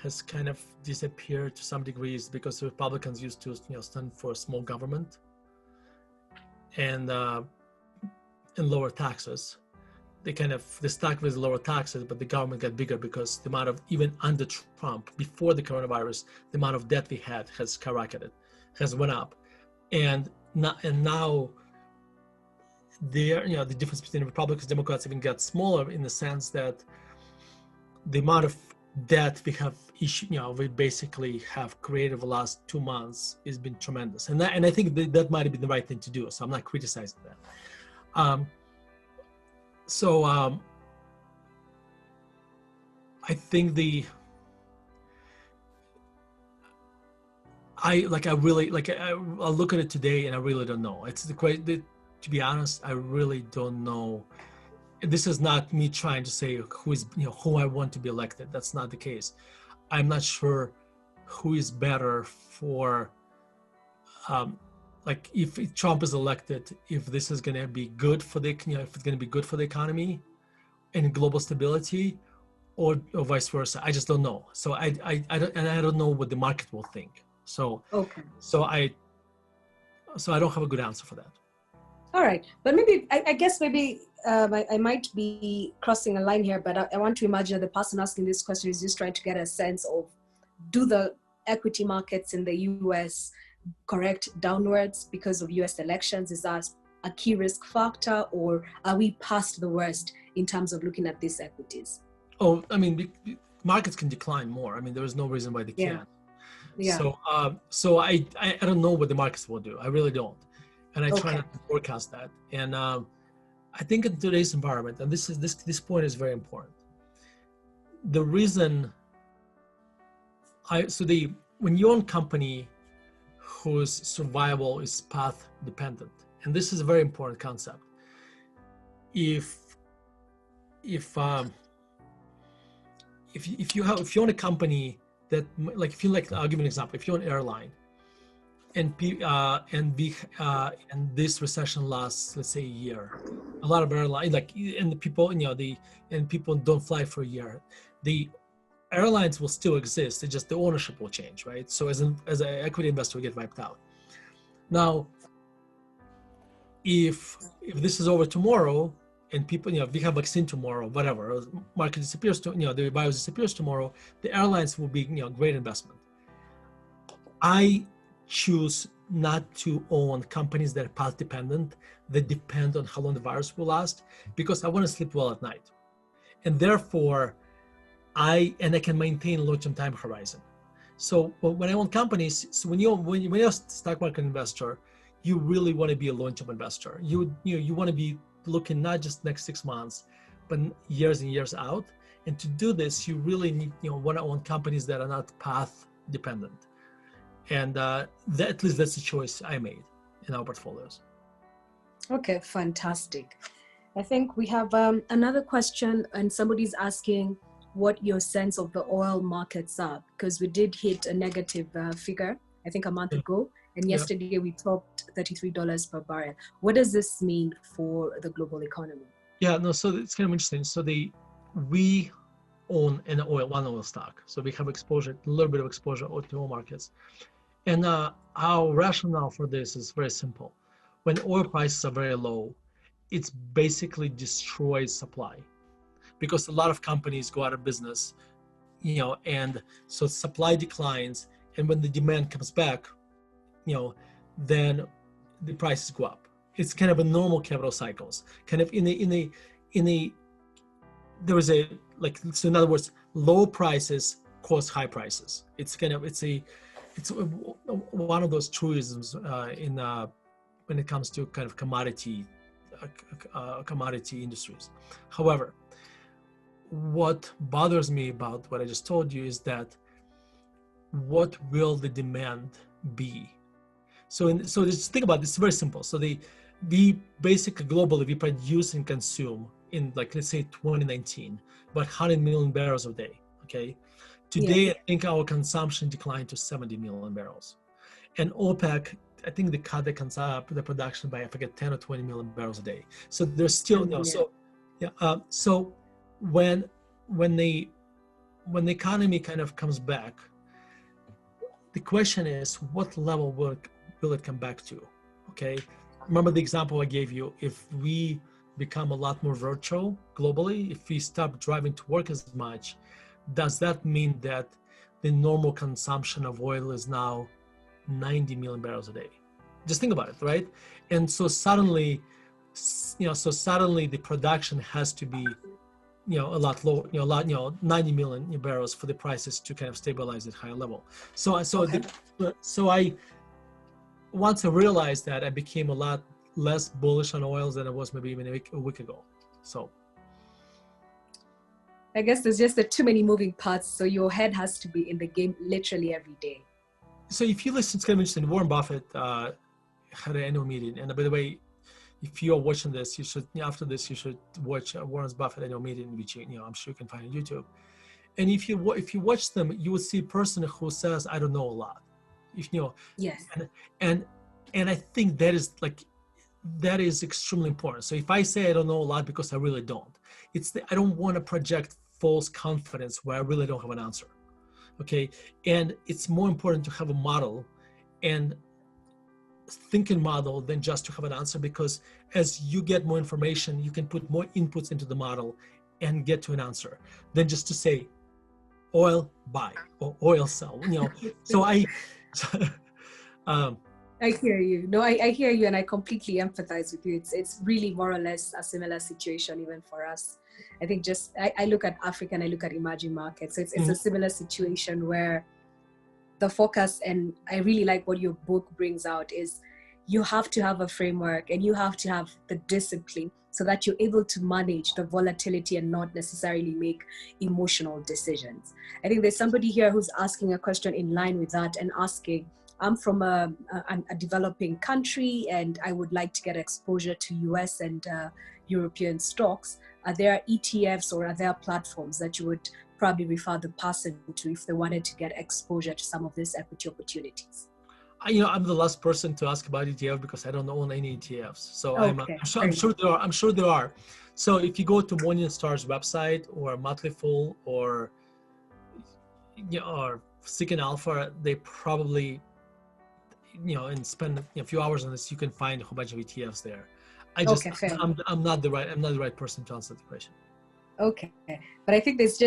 has kind of disappeared to some degrees, because the Republicans used to stand for small government, and and lower taxes. The stock with lower taxes, but the government got bigger because the amount of, even under Trump, before the coronavirus, the amount of debt we had has skyrocketed, has went up. And now the difference between Republicans and Democrats even got smaller, in the sense that the amount of debt we have we basically have created over the last 2 months has been tremendous. And I think that might have been the right thing to do. So I'm not criticizing that. I think I look at it today and I really don't know. It's to be honest, I really don't know. This is not me trying to say who I want to be elected. That's not the case. I'm not sure who is better for, if Trump is elected, if this is going to be good for if it's going to be good for the economy and global stability, or vice versa. I just don't know. So I don't know what the market will think. So okay. So I don't have a good answer for that. All right, but maybe I guess maybe I might be crossing a line here, but I want to imagine that the person asking this question is just trying to get a sense of, do the equity markets in the U.S. correct downwards because of U.S. elections? Is that a key risk factor, or are we past the worst in terms of looking at these equities? Oh, I mean, markets can decline more. I mean, there is no reason why they can't. Yeah. So I don't know what the markets will do. I really don't. And I try Okay. not to forecast that. And I think in today's environment, and this point is very important. The reason when you own a company whose survival is path dependent, and this is a very important concept. If you own a company that, I'll give you an example. If you're an airline, and this recession lasts, let's say, a year, a lot of airlines, people don't fly for a year, the airlines will still exist. It's just the ownership will change, right? So as an equity investor, we get wiped out. Now, if this is over tomorrow, and people, if we have vaccine tomorrow, whatever, market disappears, the virus disappears tomorrow, the airlines will be, great investment. I choose not to own companies that are path dependent, that depend on how long the virus will last, because I want to sleep well at night. And therefore, I can maintain long-term time horizon. So when I own companies, so when you're a stock market investor, you really want to be a long-term investor. You want to be looking not just next 6 months, but years and years out. And to do this, you really need, want to own companies that are not path dependent. And at least that's the choice I made in our portfolios. Okay, fantastic. I think we have another question, and somebody's asking what your sense of the oil markets are, because we did hit a negative figure, I think a month ago, and yesterday we topped $33 per barrel. What does this mean for the global economy? Yeah, no, so it's kind of interesting. So we own one oil stock. So we have exposure, a little bit of exposure to oil markets. And our rationale for this is very simple. When oil prices are very low, it basically destroys supply, because a lot of companies go out of business, and so supply declines. And when the demand comes back, then the prices go up. It's kind of a normal capital cycles. Kind of so in other words, low prices cause high prices. It's one of those truisms when it comes to kind of commodity industries. However, what bothers me about what I just told you is that what will the demand be? So just think about this. It's very simple. So we basically globally, we produce and consume in, let's say 2019, about 100 million barrels a day. Okay. Today, I think our consumption declined to 70 million barrels. And OPEC, I think they cut the production by, I forget, 10 or 20 million barrels a day. So there's still so when the economy kind of comes back, the question is, what level will it come back to? Okay, remember the example I gave you. If we become a lot more virtual globally, if we stop driving to work as much, does that mean that the normal consumption of oil is now 90 million barrels a day? Just think about it, right? And so suddenly, the production has to be, a lot lower, 90 million barrels for the prices to kind of stabilize at higher level. Okay. Once I realized that, I became a lot less bullish on oils than I was maybe even a week ago. So I guess there's just too many moving parts, so your head has to be in the game literally every day. So if you listen, it's kind of interesting. Warren Buffett had an annual meeting, and by the way, if you are watching this, you should, after this, you should watch Warren Buffett annual meeting, which I'm sure you can find on YouTube. And if you watch them, you will see a person who says, "I don't know a lot." Yes. And I think that is extremely important. So if I say I don't know a lot because I really don't, I don't want to project false confidence where I really don't have an answer. Okay, and it's more important to have a model and thinking model than just to have an answer, because as you get more information, you can put more inputs into the model and get to an answer than just to say oil buy or oil sell. So I hear you. No, I hear you, and I completely empathize with you. It's really more or less a similar situation even for us. I think I look at Africa and I look at emerging markets. So it's a similar situation where the focus, and I really like what your book brings out, is you have to have a framework and you have to have the discipline so that you're able to manage the volatility and not necessarily make emotional decisions. I think there's somebody here who's asking a question in line with that and asking, I'm from a developing country and I would like to get exposure to US and European stocks. Are there ETFs or are there platforms that you would probably refer the person to if they wanted to get exposure to some of these equity opportunities? I'm the last person to ask about ETF because I don't own any ETFs. So okay. I'm sure there are. I'm sure there are. So if you go to Morningstar's website or Motley Fool or Seeking Alpha, they probably and spend a few hours on this, you can find a whole bunch of ETFs there. I'm not the right person to answer the question. Okay, but I think there's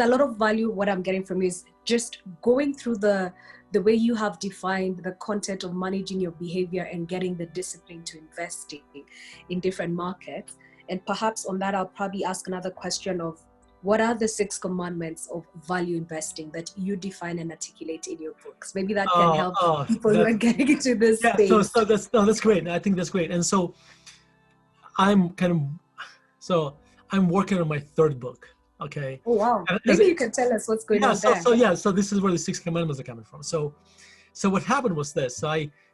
a lot of value. What I'm getting from you is just going through the way you have defined the content of managing your behavior and getting the discipline to investing in different markets. And perhaps on that, I'll probably ask another question of what are the 6 commandments of value investing that you define and articulate in your books? Maybe that can help people who are getting into this space. So that's great. I think that's great. And so I'm working on my 3rd book. Okay. Oh, wow. Maybe you can tell us what's going on there. So this is where the 6 commandments are coming from. So what happened was this. So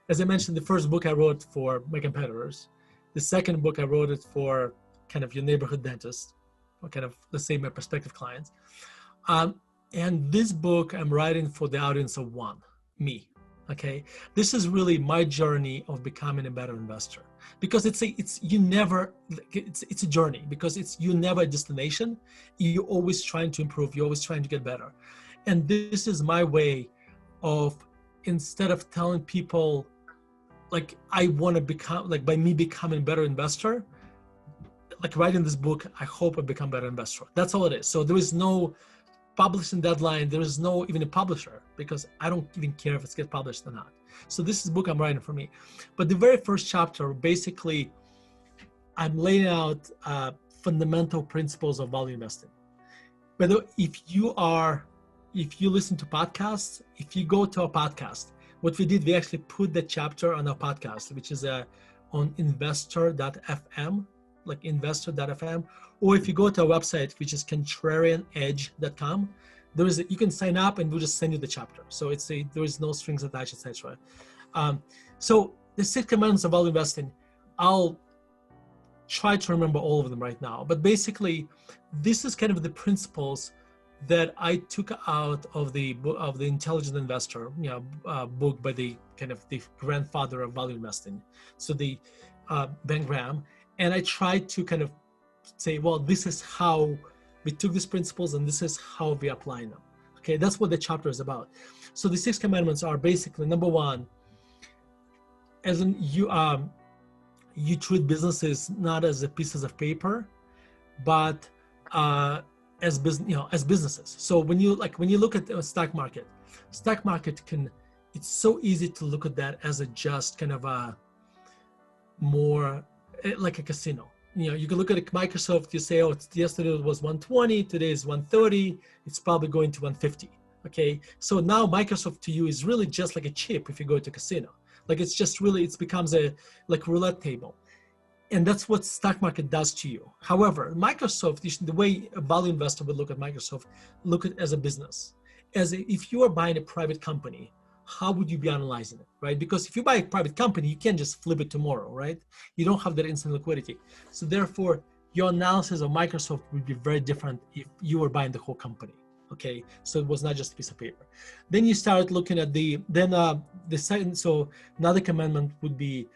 as I mentioned, the first book I wrote for my competitors. The second book I wrote it for kind of your neighborhood dentist, or kind of, let's say, my prospective clients. And this book I'm writing for the audience of one, me. Okay. This is really my journey of becoming a better investor, because it's a journey, because you're never a destination. You're always trying to improve. You're always trying to get better. And this is my way of, instead of telling people like I want to become, like by me becoming a better investor, like writing this book, I hope I become a better investor. That's all it is. So there is no publishing deadline. There is no even a publisher, because I don't even care if it gets published or not. So this is a book I'm writing for me. But the very first chapter, basically, I'm laying out fundamental principles of value investing. But if you listen to podcasts, if you go to a podcast, what we did, we actually put the chapter on our podcast, which is on investor.fm, like investor.fm, or if you go to our website, which is contrarianedge.com, you can sign up and we'll just send you the chapter. So there is no strings attached, etc. So the 6 commandments of value investing, I'll try to remember all of them right now, but basically this is kind of the principles that I took out of the Intelligent Investor, book by the kind of the grandfather of value investing, so the Ben Graham. And I tried to kind of say, well, this is how we took these principles and this is how we apply them. Okay, that's what the chapter is about. So the 6 commandments are basically, number 1, as in you you treat businesses not as a pieces of paper, but as business, as businesses. So when you look at the stock market it's so easy to look at that as a just kind of a more like a casino. You can look at Microsoft, you say, oh, yesterday it was 120, today is 130, it's probably going to 150. Okay, so now Microsoft to you is really just like a chip if you go to a casino. Like it's just really, it becomes a like roulette table. And that's what stock market does to you. However, Microsoft, the way a value investor would look at Microsoft, look at it as a business. If you are buying a private company, how would you be analyzing it, right? Because if you buy a private company, you can't just flip it tomorrow, right? You don't have that instant liquidity. So therefore, your analysis of Microsoft would be very different if you were buying the whole company, okay? So it was not just a piece of paper. Then you start looking at the second, so another commandment would be,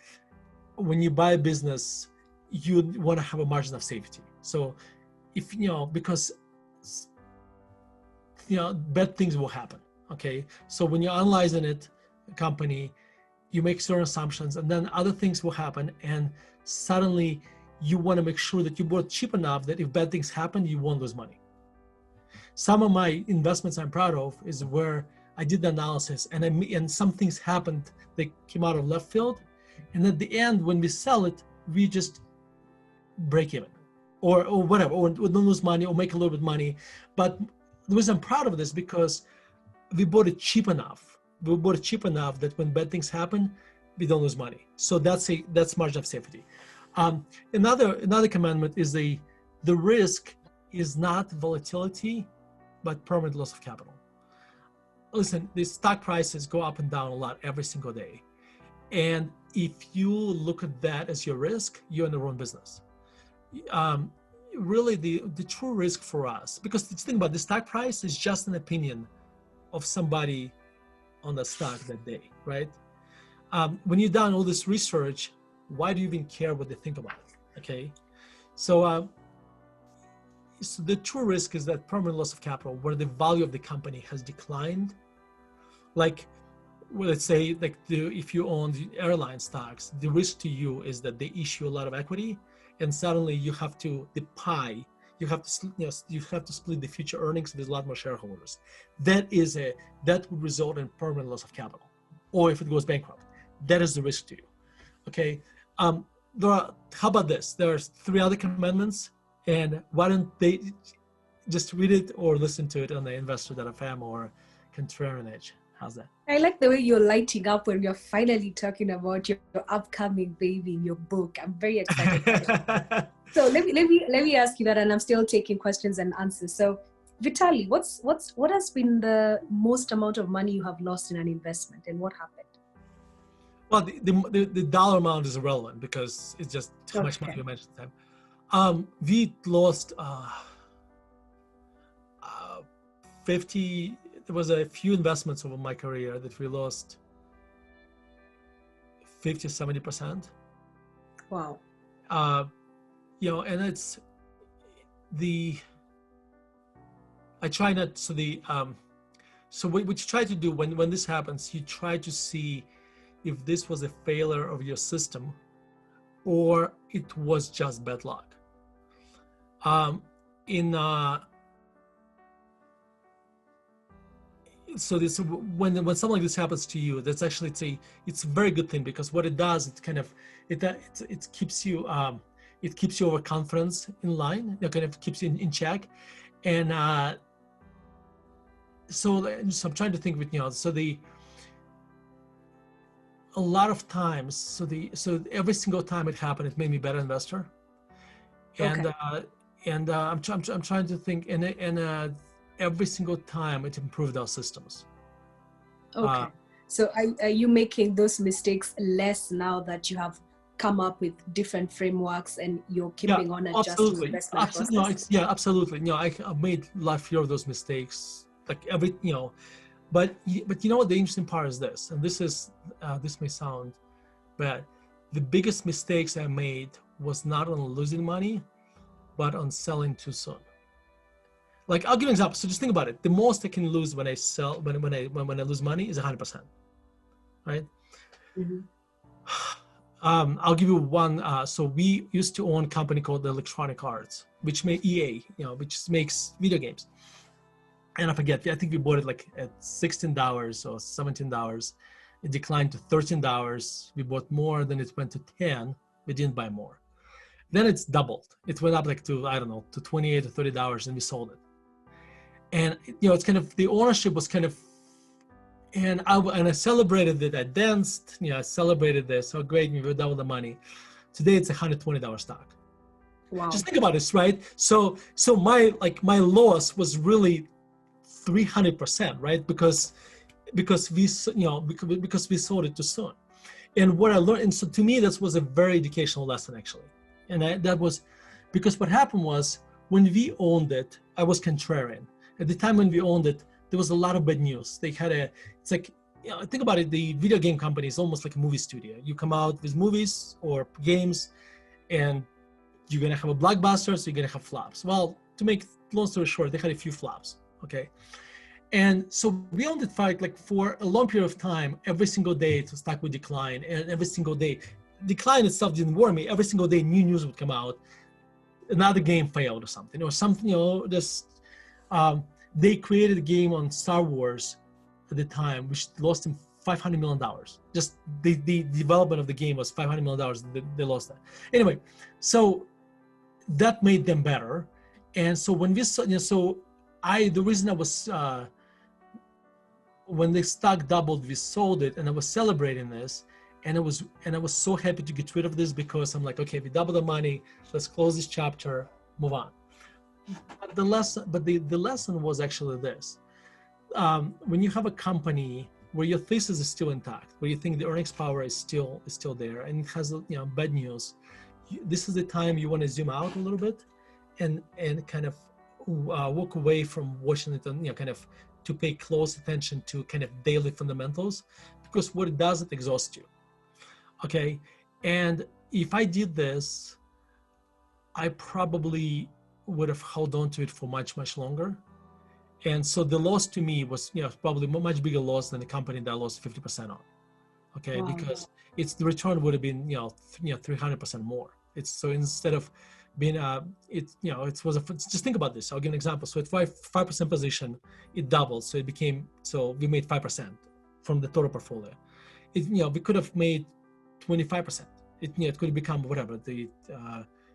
when you buy a business, you want to have a margin of safety. So if, because, bad things will happen. Okay, so when you're analyzing it, a company, you make certain assumptions, and then other things will happen, and suddenly you want to make sure that you bought cheap enough that if bad things happen, you won't lose money. Some of my investments I'm proud of is where I did the analysis, and some things happened that came out of left field, and at the end, when we sell it, we just break even, or whatever, or don't lose money, or make a little bit of money. But the reason I'm proud of this because we bought it cheap enough. We bought it cheap enough that when bad things happen, we don't lose money. So that's margin of safety. Another commandment is the risk is not volatility, but permanent loss of capital. Listen, the stock prices go up and down a lot every single day. And if you look at that as your risk, you're in the wrong business. Really, the true risk for us, because the thing about the stock price is just an opinion of somebody on the stock that day, right? When you've done all this research, why do you even care what they think about it? Okay, so the true risk is that permanent loss of capital, where the value of the company has declined. Like, well, let's say, like if you own the airline stocks, the risk to you is that they issue a lot of equity, and suddenly you have to you have to split the future earnings with a lot more shareholders. That would result in permanent loss of capital, or if it goes bankrupt, that is the risk to you. Okay, how about this? There are 3 other commandments, and why don't they just read it or listen to it on the investor.fm or Contrarian Edge? How's that? I like the way you're lighting up when you're finally talking about your upcoming baby in your book. I'm very excited. So let me ask you that, and I'm still taking questions and answers. So Vitaly, what has been the most amount of money you have lost in an investment, and what happened? Well, the dollar amount is irrelevant because it's just how much money you mentioned at the time. We lost 50. There was a few investments over my career that we lost 50-70%. Wow. And it's I try not so what you try to do when this happens, you try to see if this was a failure of your system or it was just bad luck. So this, when something like this happens to you, that's actually it's a very good thing, because what it does, it keeps you overconfidence in line. It kind of keeps you in check, and so I'm trying to think with a lot of times, so every single time it happened, it made me a better investor, and I'm trying to think, and every single time it improved our systems. Okay. So are you making those mistakes less now that you have come up with different frameworks and you're keeping on adjusting the investment process? Absolutely. I've made a few of those mistakes, like but you know what, the interesting part is this, and this may sound bad. The biggest mistakes I made was not on losing money, but on selling too soon. Like, I'll give you an example. So just think about it. The most I can lose when I sell, when I lose money is 100%, right? Mm-hmm. I'll give you one. So we used to own a company called Electronic Arts, which made EA, which makes video games. And I forget, I think we bought it like at $16 or $17. It declined to $13. We bought more, then it went to 10. We didn't buy more. Then it's doubled. It went up like to, I don't know, to $28 or $30, and we sold it. And it's kind of, the ownership was kind of, and I celebrated it. I danced, I celebrated this. Oh, great, we doubled the money. Today it's $120 stock. Wow. Just think about this, right? So my loss was really 300%, right? Because we sold it too soon. And what I learned, and so to me, this was a very educational lesson actually. And that was because what happened was when we owned it, I was contrarian. At the time when we owned it, there was a lot of bad news. They had it's like, think about it, the video game company is almost like a movie studio. You come out with movies or games and you're gonna have a blockbuster, so you're gonna have flops. Well, to make long story short, they had a few flops, okay? And so we owned it for a long period of time. Every single day the stock would decline, and every single day, decline itself didn't worry me. Every single day new news would come out, another game failed or something, they created a game on Star Wars at the time, which lost them $500 million. Just the development of the game was $500 million. They lost that. Anyway, so that made them better. And so when we saw, the reason I was, when the stock doubled, we sold it, and I was celebrating this. And I was so happy to get rid of this because I'm like, okay, we doubled the money, let's close this chapter, move on. But the lesson was actually this: when you have a company where your thesis is still intact, where you think the earnings power is still there, and it has bad news, this is the time you want to zoom out a little bit, and kind of walk away from Washington, kind of to pay close attention to kind of daily fundamentals, because what it does, it exhausts you. Okay, and if I did this, I probably would have held on to it for much longer. And so the loss to me was probably a much bigger loss than the company that I lost 50% on. Okay, wow. Because the return would have been 300% more. It's so instead of being just think about this. I'll give an example. So at 5% position, it doubled. So we made 5% from the total portfolio. We could have made 25%. It could have become whatever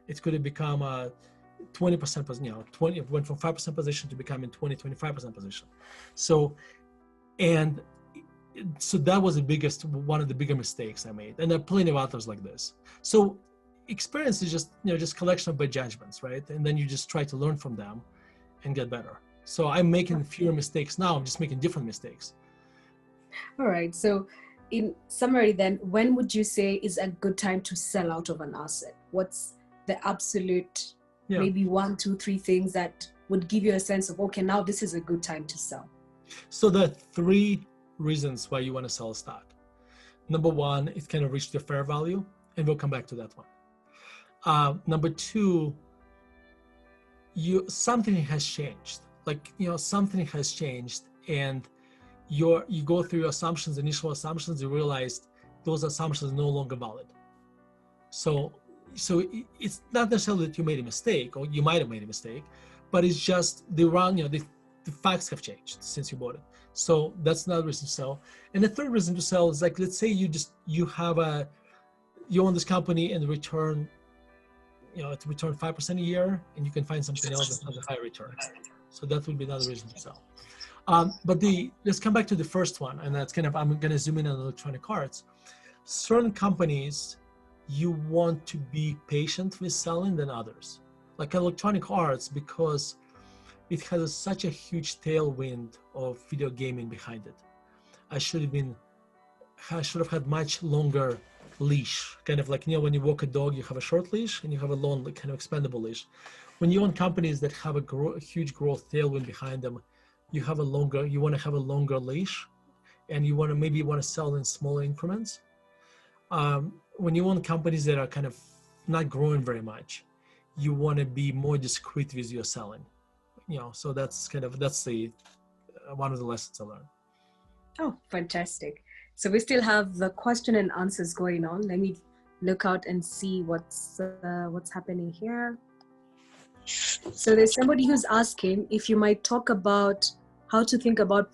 it could have become 20%, 20 went from 5% position to becoming 25% position. So that was one of the bigger mistakes I made. And there are plenty of others like this. So experience is just collection of bad judgments, right? And then you just try to learn from them and get better. So I'm making fewer mistakes now. I'm just making different mistakes. All right. So in summary then, when would you say is a good time to sell out of an asset? What's the absolute maybe 1, 2, 3 things that would give you a sense of, okay, now this is a good time to sell? So there are 3 reasons why you want to sell a stock. Number 1, it kind of reached the fair value, and we'll come back to that one. Number 2, something has changed. Something has changed, and you go through your initial assumptions, you realize those assumptions are no longer valid. So it's not necessarily that you made a mistake, or you might have made a mistake, but it's just the facts have changed since you bought it. So that's another reason to sell. And the third reason to sell is let's say you own this company and return, to return 5% a year, and you can find something else that has a higher return. So that would be another reason to sell. But let's come back to the first one, and that's I'm going to zoom in on Electronic Arts. Certain companies, you want to be patient with selling than others. Like Electronic Arts, because it has such a huge tailwind of video gaming behind it. I should have had much longer leash. Kind of like, when you walk a dog, you have a short leash and you have a long, kind of expandable leash. When you own companies that have a huge growth tailwind behind them, you want to have a longer leash, and you want to sell in smaller increments. When you own companies that are kind of not growing very much, you want to be more discreet with your selling. So that's the one of the lessons I learned. Oh, fantastic. So we still have the question and answers going on. Let me look out and see what's happening here. So there's somebody who's asking if you might talk about how to think about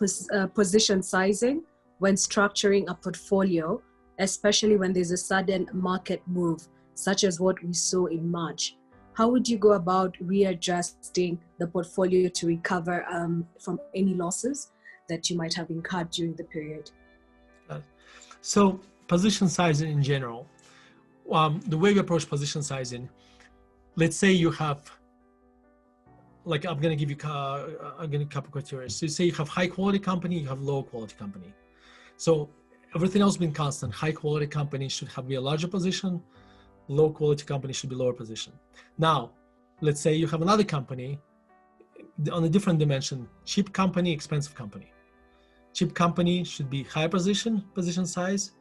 position sizing when structuring a portfolio, especially when there's a sudden market move, such as what we saw in March. How would you go about readjusting the portfolio to recover from any losses that you might have incurred during the period? So position sizing in general, the way we approach position sizing, let's say you have, like I'm going to give you a couple criteria. So you say you have high quality company, you have low quality company. So everything else being constant, high quality company should be a larger position, low quality company should be lower position. Now, let's say you have another company on a different dimension, cheap company, expensive company. Cheap company should be high position size,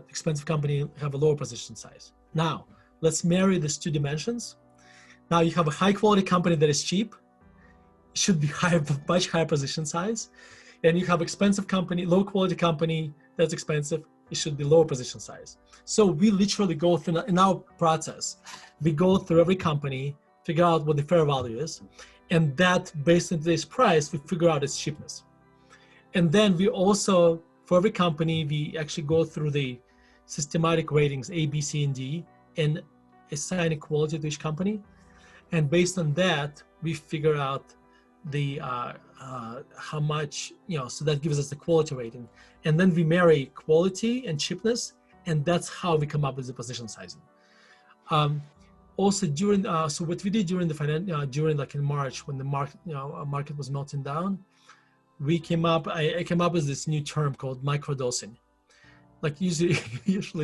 expensive company have a lower position size. Now, let's marry these two dimensions. Now you have a high quality company that is cheap, it should be much higher position size. And you have expensive company, low quality company that's expensive, it should be lower position size. So we literally go through, in our process, we go through every company, figure out what the fair value is, and that based on today's price, we figure out its cheapness. And then we also, for every company, we actually go through the systematic ratings, A, B, C, and D, and assign a quality to each company. And based on that, we figure out the how much, so that gives us the quality rating. And then we marry quality and cheapness, and that's how we come up with the position sizing. Also during, so what we did during the during like in March, when the market was melting down, I came up with this new term called microdosing. Like usually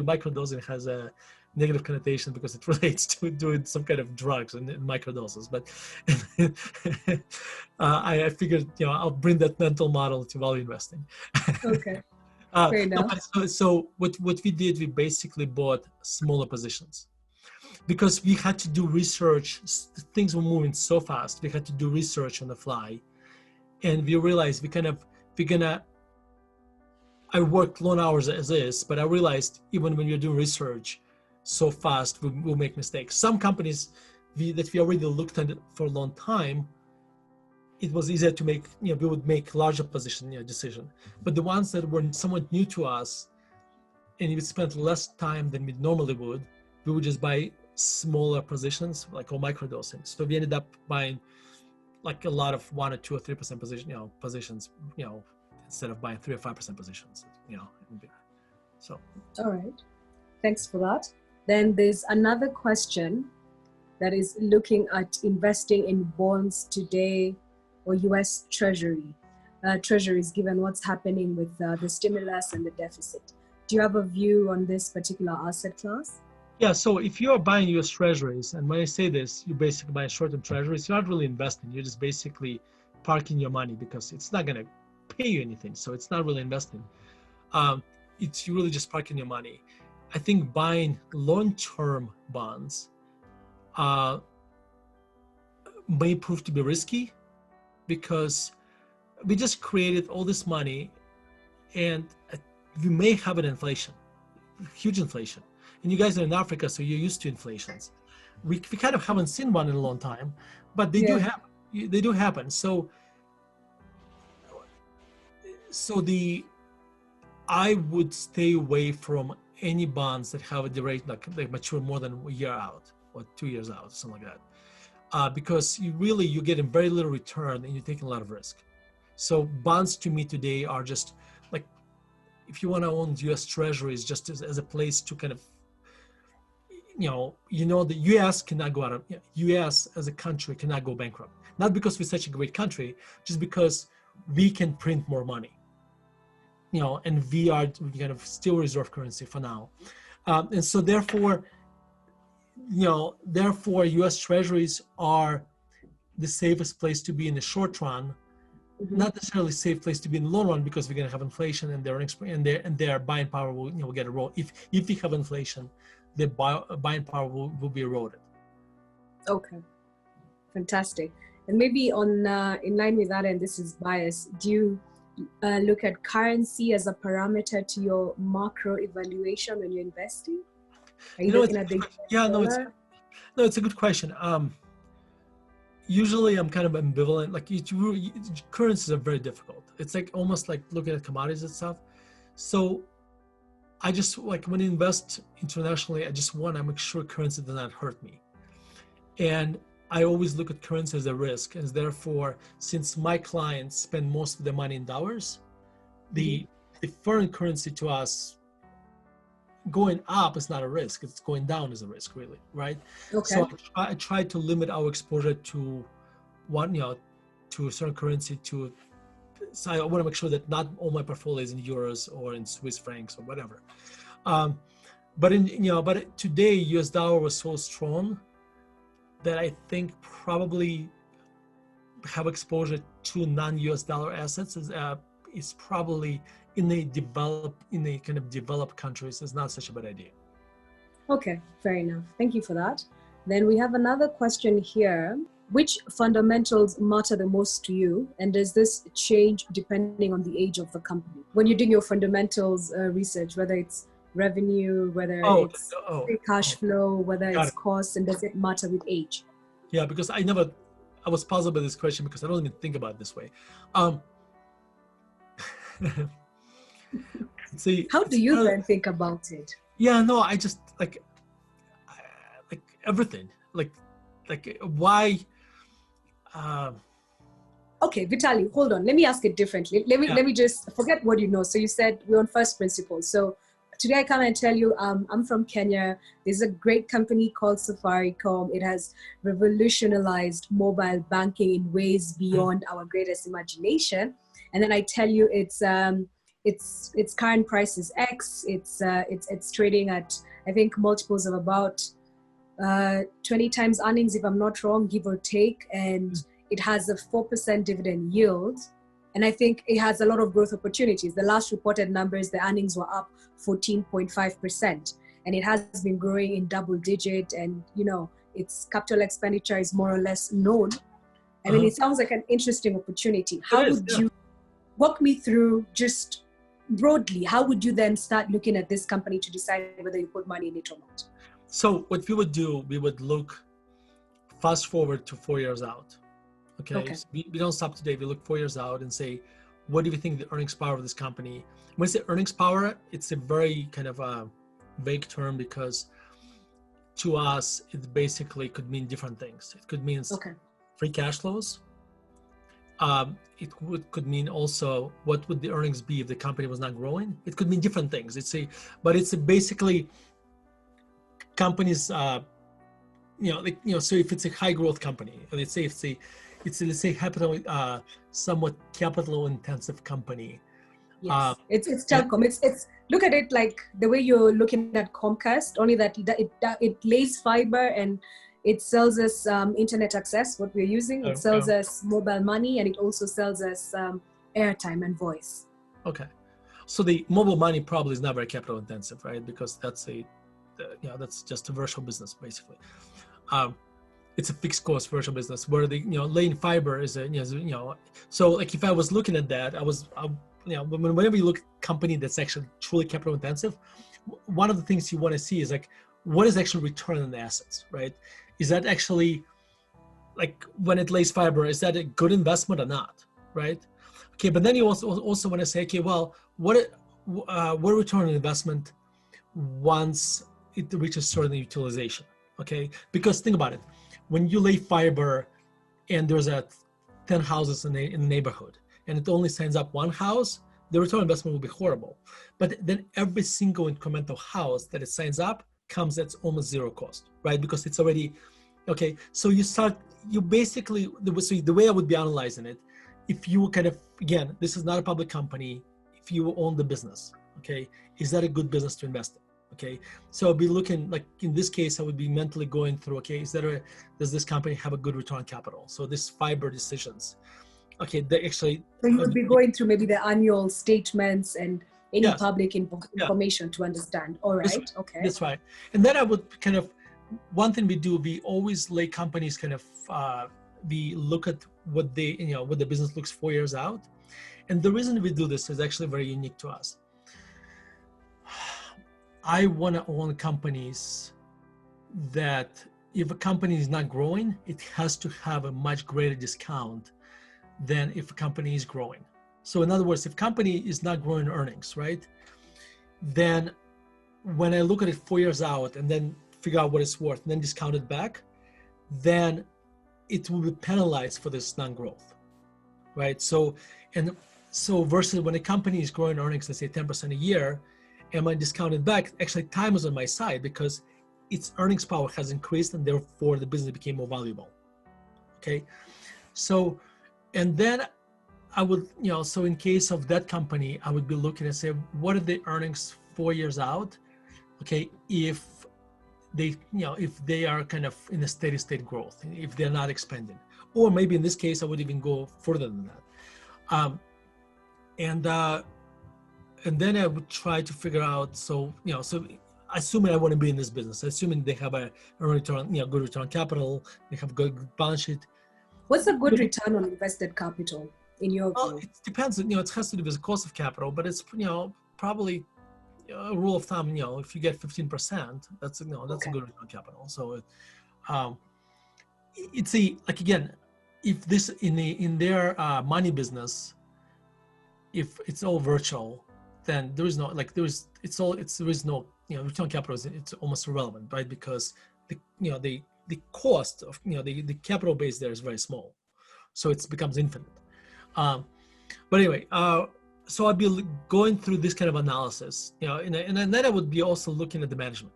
microdosing has a negative connotation because it relates to doing some kind of drugs and microdoses. But I figured, I'll bring that mental model to value investing. Okay. Fair enough. So what we did, we basically bought smaller positions because we had to do research. Things were moving so fast. We had to do research on the fly. And we realized I worked long hours as is, but I realized even when you're doing research so fast, we'll make mistakes. Some companies that we already looked at for a long time, it was easier to make, we would make larger position decision. But the ones that were somewhat new to us, and we spent less time than we normally would, we would just buy smaller positions, like microdosing. So we ended up buying like a lot of 1 or 2 or 3% positions, instead of buying 3 or 5% positions, So. All right. Thanks for that. Then there's another question that is looking at investing in bonds today or U.S. treasuries, given what's happening with the stimulus and the deficit. Do you have a view on this particular asset class? Yeah, so if you are buying U.S. treasuries, and when I say this, you basically buy short-term treasuries, you're not really investing. You're just basically parking your money because it's not going to pay you anything. So it's not really investing. It's you really just parking your money. I think buying long-term bonds may prove to be risky because we just created all this money and we may have an inflation, huge inflation. And you guys are in Africa, so you're used to inflations. We kind of haven't seen one in a long time, but they do happen. They do happen. So I would stay away from any bonds that have a duration like mature more than a year out or 2 years out, something like that, because you're getting very little return and you're taking a lot of risk. So bonds to me today are just like, if you want to own U.S. treasuries just as a place to kind of, the U.S. cannot go out of, U.S. as a country cannot go bankrupt. Not because we're such a great country, just because we can print more money. And we are kind of still reserve currency for now. And so therefore, U.S. treasuries are the safest place to be in the short run, not necessarily safe place to be in the long run because we're going to have inflation and their buying power will get eroded. If we have inflation, the buying power will be eroded. Okay, fantastic. And maybe on in line with that, and this is bias, do you look at currency as a parameter to your macro evaluation when you're investing? Are you It's looking a at good the question. Yeah, dollar? no, it's a good question. Usually I'm kind of ambivalent. Like currencies are very difficult. It's like almost like looking at commodities and stuff. So I just like when I invest internationally, I just want to make sure currency does not hurt me. And I always look at currency as a risk. And therefore, since my clients spend most of their money in dollars, the foreign currency to us going up is not a risk. It's going down is a risk, really, right? Okay. So I try to limit our exposure to one, to a certain currency. So I want to make sure that not all my portfolio is in euros or in Swiss francs or whatever. But today U.S. dollar was so strong that I think probably have exposure to non-U.S. dollar assets is probably in a kind of developed countries is not such a bad idea. Okay, fair enough. Thank you for that. Then we have another question here. Which fundamentals matter the most to you? And does this change depending on the age of the company? When you're doing your fundamentals research, whether it's revenue, whether it's free cash flow, whether it's cost, and does it matter with age? Yeah, because I was puzzled by this question because I don't even think about it this way. See, how do you then think about it? Yeah, no, I just like everything, like why. Okay, Vitaly, hold on. Let me ask it differently. Let me just forget what you know. So you said we're on first principles. So today I come and tell you I'm from Kenya. There's a great company called Safaricom. It has revolutionized mobile banking in ways beyond our greatest imagination. And then I tell you its current price is X. It's trading at, I think, multiples of about 20 times earnings, if I'm not wrong, give or take. And it has a 4% dividend yield. And I think it has a lot of growth opportunities. The last reported numbers, the earnings were up 14.5%. And it has been growing in double digit. And, its capital expenditure is more or less known. I mean, it sounds like an interesting opportunity. How would you walk me through just broadly, how would you then start looking at this company to decide whether you put money in it or not? So what we would do, we would look fast forward to 4 years out. Okay. So we don't stop today. We look 4 years out and say, what do we think the earnings power of this company? When I say earnings power, it's a very kind of a vague term because to us, it basically could mean different things. It could mean free cash flows. It could mean also what would the earnings be if the company was not growing. It could mean different things. But it's basically companies. So if it's a high growth company, let's say let's say somewhat capital intensive company. Yes, it's telecom. It's look at it like the way you're looking at Comcast. Only that it lays fiber and it sells us internet access, what we're using. It sells us mobile money, and it also sells us airtime and voice. Okay. So the mobile money probably is not very capital intensive, right? Because that's that's just a virtual business, basically. It's a fixed cost virtual business where the, laying fiber is so like if I was looking at that, whenever you look at a company that's actually truly capital intensive, one of the things you want to see is like, what is actually return on the assets, right? Is that actually, like when it lays fiber, is that a good investment or not, right? Okay, but then you also want to say, okay, well, what return on investment once it reaches certain utilization, okay? Because think about it, when you lay fiber and there's 10 houses in the neighborhood and it only signs up one house, the return on investment will be horrible. But then every single incremental house that it signs up comes at almost zero cost, right? Because it's already, okay, so you basically, the way I would be analyzing it, if you kind of, again, this is not a public company, if you own the business, okay, is that a good business to invest in? Okay, so I'll be looking, like in this case, I would be mentally going through, okay, does this company have a good return on capital? So this fiber decisions, okay, they actually. So you would be going through maybe the annual statements and any public information to understand. All right, okay. That's right. And then I would kind of, one thing we always lay companies kind of, we look at what the business looks 4 years out. And the reason we do this is actually very unique to us. I want to own companies that if a company is not growing, it has to have a much greater discount than if a company is growing. So in other words, if company is not growing earnings, right? Then when I look at it 4 years out and then figure out what it's worth and then discount it back, then it will be penalized for this non-growth, right? So versus when a company is growing earnings, let's say 10% a year, and I discount it back, actually time is on my side because its earnings power has increased and therefore the business became more valuable. Okay, so and then I would, so in case of that company, I would be looking and say, what are the earnings 4 years out? Okay, if they are kind of in a steady state growth, if they're not expanding, or maybe in this case, I would even go further than that. And then I would try to figure out, so assuming I want to be in this business, assuming they have a return, good return on capital, they have good balance sheet. What's a good return on invested capital in your view? It depends, it has to do with the cost of capital, but it's, probably a rule of thumb, if you get 15%, that's a good return on capital. So it's again, if this in their money business, if it's all virtual, then there is no return on capital it's almost irrelevant, right? Because the cost of the capital base there is very small, so it becomes infinite. But anyway, so I'd be going through this kind of analysis, and then I would be also looking at the management.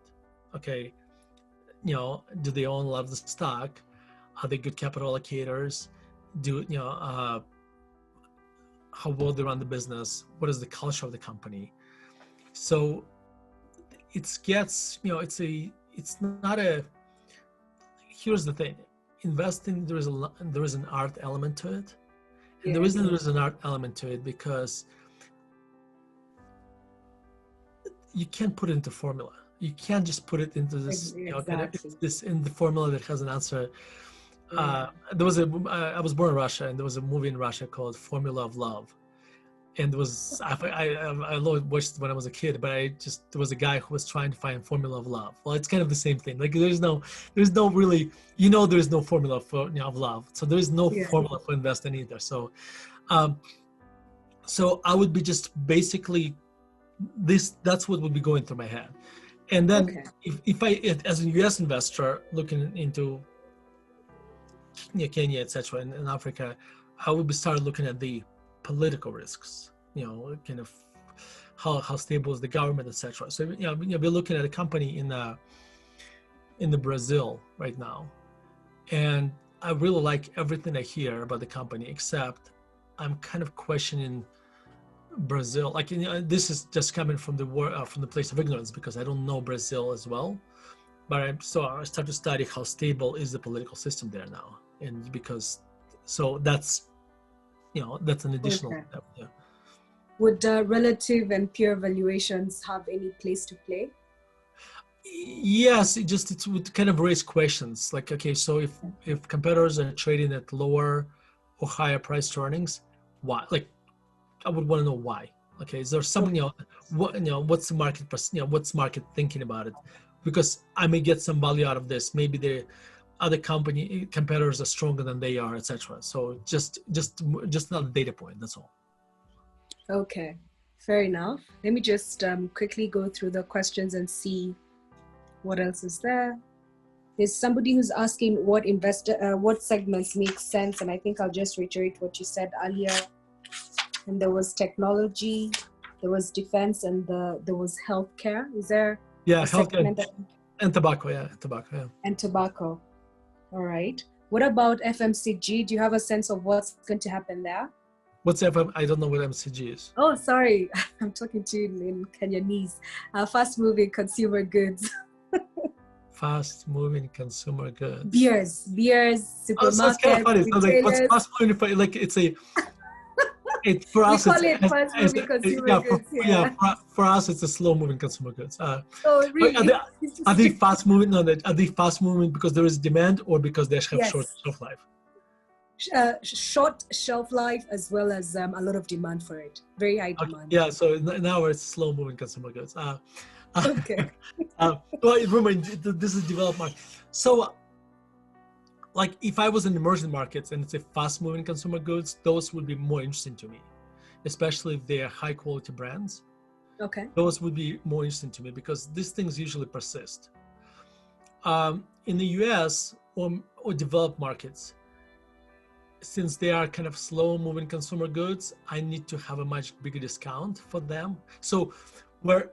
Okay, do they own a lot of the stock? Are they good capital allocators? How well they run the business? What is the culture of the company? So it gets, here's the thing, investing, there is an art element to it. And the reason there is an art element to it because you can't put it into formula. You can't just put it into this, this in the formula that has an answer. I was born in Russia, and there was a movie in Russia called Formula of Love, and it was I watched it when I was a kid, but there was a guy who was trying to find formula of love. Well, it's kind of the same thing. Like there's no really, there's no formula for of love, so there is no formula for investing either. So so I would be just basically that's what would be going through my head. And then if I, as a US investor looking into Kenya, etc., in Africa, I would start looking at the political risks, kind of how stable is the government, etc. So we're looking at a company in the Brazil right now, and I really like everything I hear about the company, except I'm kind of questioning Brazil. Like this is just coming from the place of ignorance because I don't know Brazil as well. But I start to study how stable is the political system there now, and because that's an additional step. Yeah. Would relative and peer valuations have any place to play? Yes, it would kind of raise questions like, okay, so if competitors are trading at lower or higher price to earnings, why? Like, I would want to know why. Okay, is there something what's the market what's market thinking about it? Because I may get some value out of this. Maybe the other competitors are stronger than they are, etc. So just another data point. That's all. Okay, fair enough. Let me just quickly go through the questions and see what else is there. There's somebody who's asking what segments make sense, and I think I'll just reiterate what you said earlier. And there was technology, there was defense, and there was healthcare. Is there? Yeah, healthcare and tobacco. Yeah, tobacco. Yeah. And tobacco. All right. What about FMCG? Do you have a sense of what's going to happen there? What's FM? I don't know what FMCG is. Oh, sorry. I'm talking to you in Kenyanese. Fast-moving consumer goods. Fast-moving consumer goods. Beers, supermarkets. So it's kind of funny. So like, what's fast-moving? Like it's a. For us, for us, it's a slow-moving consumer goods. Oh, really? Are they fast-moving? No, are they fast-moving because there is demand, or because they have short shelf life? Short shelf life, as well as a lot of demand for it. Very high demand. Yeah. So now it's slow-moving consumer goods. Okay. Well, remember, this is developed market. So, like, if I was in emerging markets and it's a fast-moving consumer goods, those would be more interesting to me, especially if they are high-quality brands. Okay. Those would be more interesting to me because these things usually persist. In the US or developed markets, since they are kind of slow moving consumer goods, I need to have a much bigger discount for them. So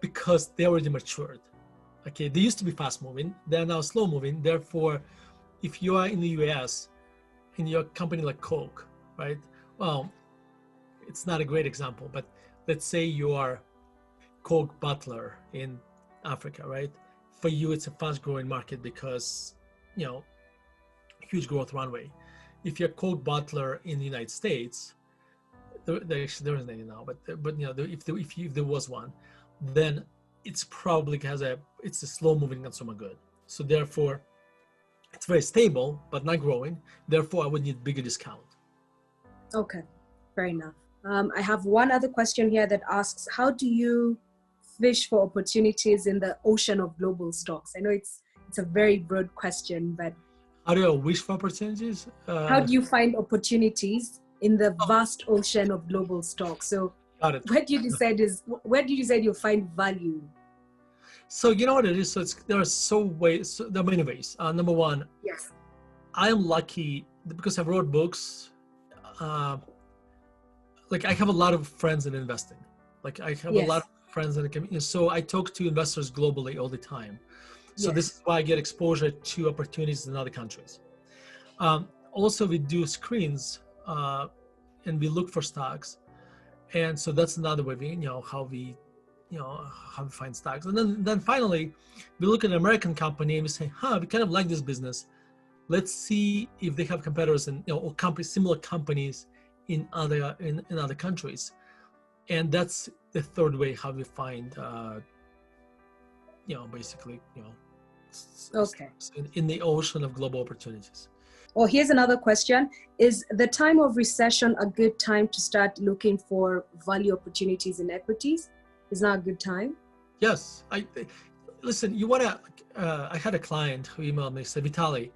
because they already matured. Okay, they used to be fast moving, they're now slow moving. Therefore, if you are in the US in your company like Coke, right? Well, it's not a great example, but let's say you are Coke Butler in Africa, right? For you, it's a fast growing market because, you know, huge growth runway. If you're Coke Butler in the United States, there isn't any now, but you know, if there was one, then it's probably it's a slow moving consumer good. So therefore, it's very stable but not growing. Therefore, I would need bigger discount. Okay, fair enough. I have one other question here that asks, how do you fish for opportunities in the ocean of global stocks? I know it's a very broad question, but How do I wish for opportunities? how do you find opportunities in the vast ocean of global stocks? So Got it. where do you decide you'll find value? So you know what it is. So there are many ways. Number one, Yes. I am lucky because I wrote books. Like I have a lot of friends in investing. Like I have a lot Yes. of friends in the community. So I talk to investors globally all the time. So Yes. this is why I get exposure to opportunities in other countries. Also, we do screens and we look for stocks, and so that's another way how we find stocks. And then finally, we look at an American company and we say, we kind of like this business. Let's see if they have competitors and or similar companies in other countries. And that's the third way how we find basically Okay. in the ocean of global opportunities. Or here's another question. Is the time of recession a good time to start looking for value opportunities in equities? Is not a good time? Yes. Listen, you want to, I had a client who emailed me, said, Vitaly,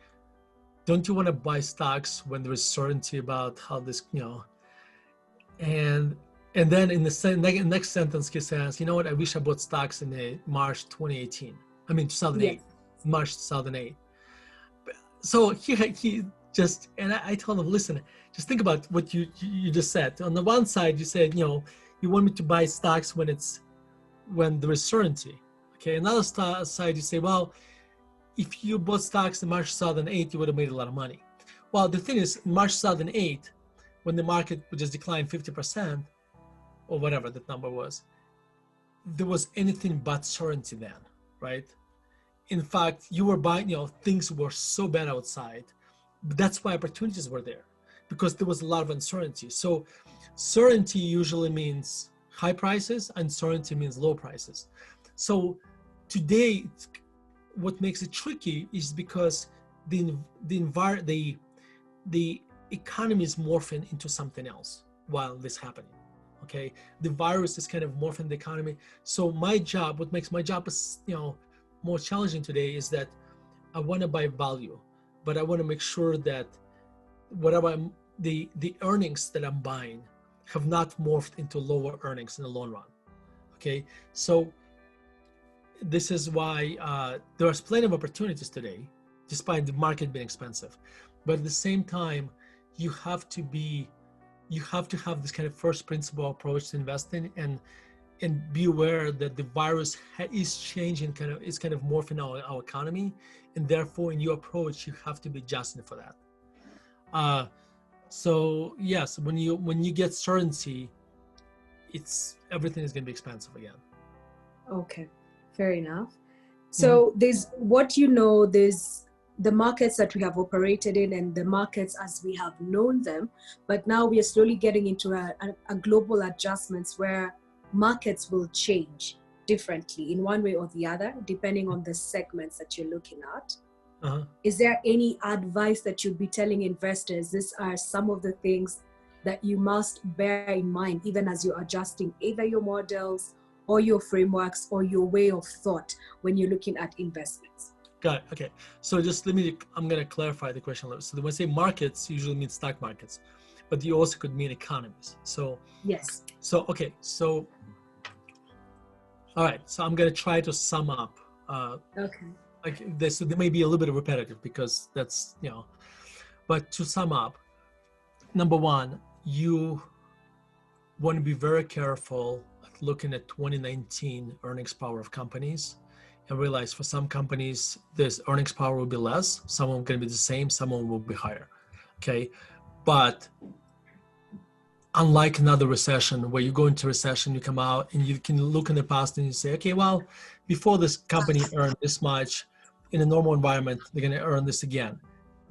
don't you want to buy stocks when there is certainty about how this, and then in the next sentence, he says, you know what, I wish I bought stocks in March 2018. I mean, 2008, Yes. March 2008. So he just, and I told him, listen, just think about what you just said. On the one side, you said, you want me to buy stocks when there is certainty. Okay. Another side, you say, well, if you bought stocks in March 2008, you would have made a lot of money. Well, the thing is, in March 2008, when the market would just decline 50% or whatever that number was, there was anything but certainty then, right? In fact, you were buying, things were so bad outside. But that's why opportunities were there, because there was a lot of uncertainty. So certainty usually means high prices, uncertainty means low prices. So today, what makes it tricky is because the economy is morphing into something else while this happening. Okay, the virus is kind of morphing the economy. So what makes my job more challenging today is that I want to buy value, but I want to make sure that whatever the earnings that I'm buying have not morphed into lower earnings in the long run. Okay, so this is why there's plenty of opportunities today, despite the market being expensive. But at the same time, you have to have this kind of first principle approach to investing and be aware that the virus is changing, is kind of morphing our economy, and therefore in your approach you have to be adjusting for that. So yes, when you get certainty, everything is going to be expensive again. Okay, fair enough. So there's there's the markets that we have operated in and the markets as we have known them, but now we are slowly getting into a global adjustments where markets will change differently in one way or the other, depending on the segments that you're looking at. Uh-huh. Is there any advice that you'd be telling investors? These are some of the things that you must bear in mind, even as you're adjusting either your models or your frameworks or your way of thought when you're looking at investments? Got it. Okay. So just I'm going to clarify the question a little. So when I say markets, usually means stock markets, but you also could mean economies. So, Yes. Okay. So, all right. So I'm going to try to sum up. Okay. Like this, so they may be a little bit repetitive because that's, but to sum up, number one, you want to be very careful at looking at 2019 earnings power of companies and realize for some companies, this earnings power will be less, some of them going to be the same, some of them will be higher, okay? But unlike another recession where you go into recession, you come out and you can look in the past and you say, okay, well, before this company earned this much, in a normal environment, they're going to earn this again.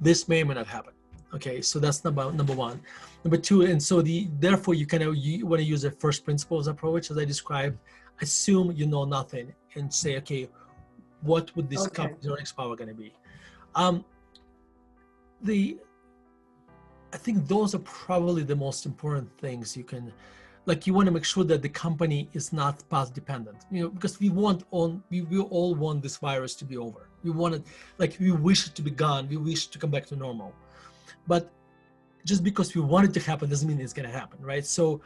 This may or may not happen. Okay, so that's number one. Number two, and so therefore you want to use a first principles approach, as I described. Assume you know nothing and say, okay, what would this company's earnings power going to be? I think those are probably the most important things you can, like, you want to make sure that the company is not path dependent, because we all want this virus to be over. We want it, like, we wish it to be gone. We wish to come back to normal. But just because we want it to happen doesn't mean it's going to happen, right? So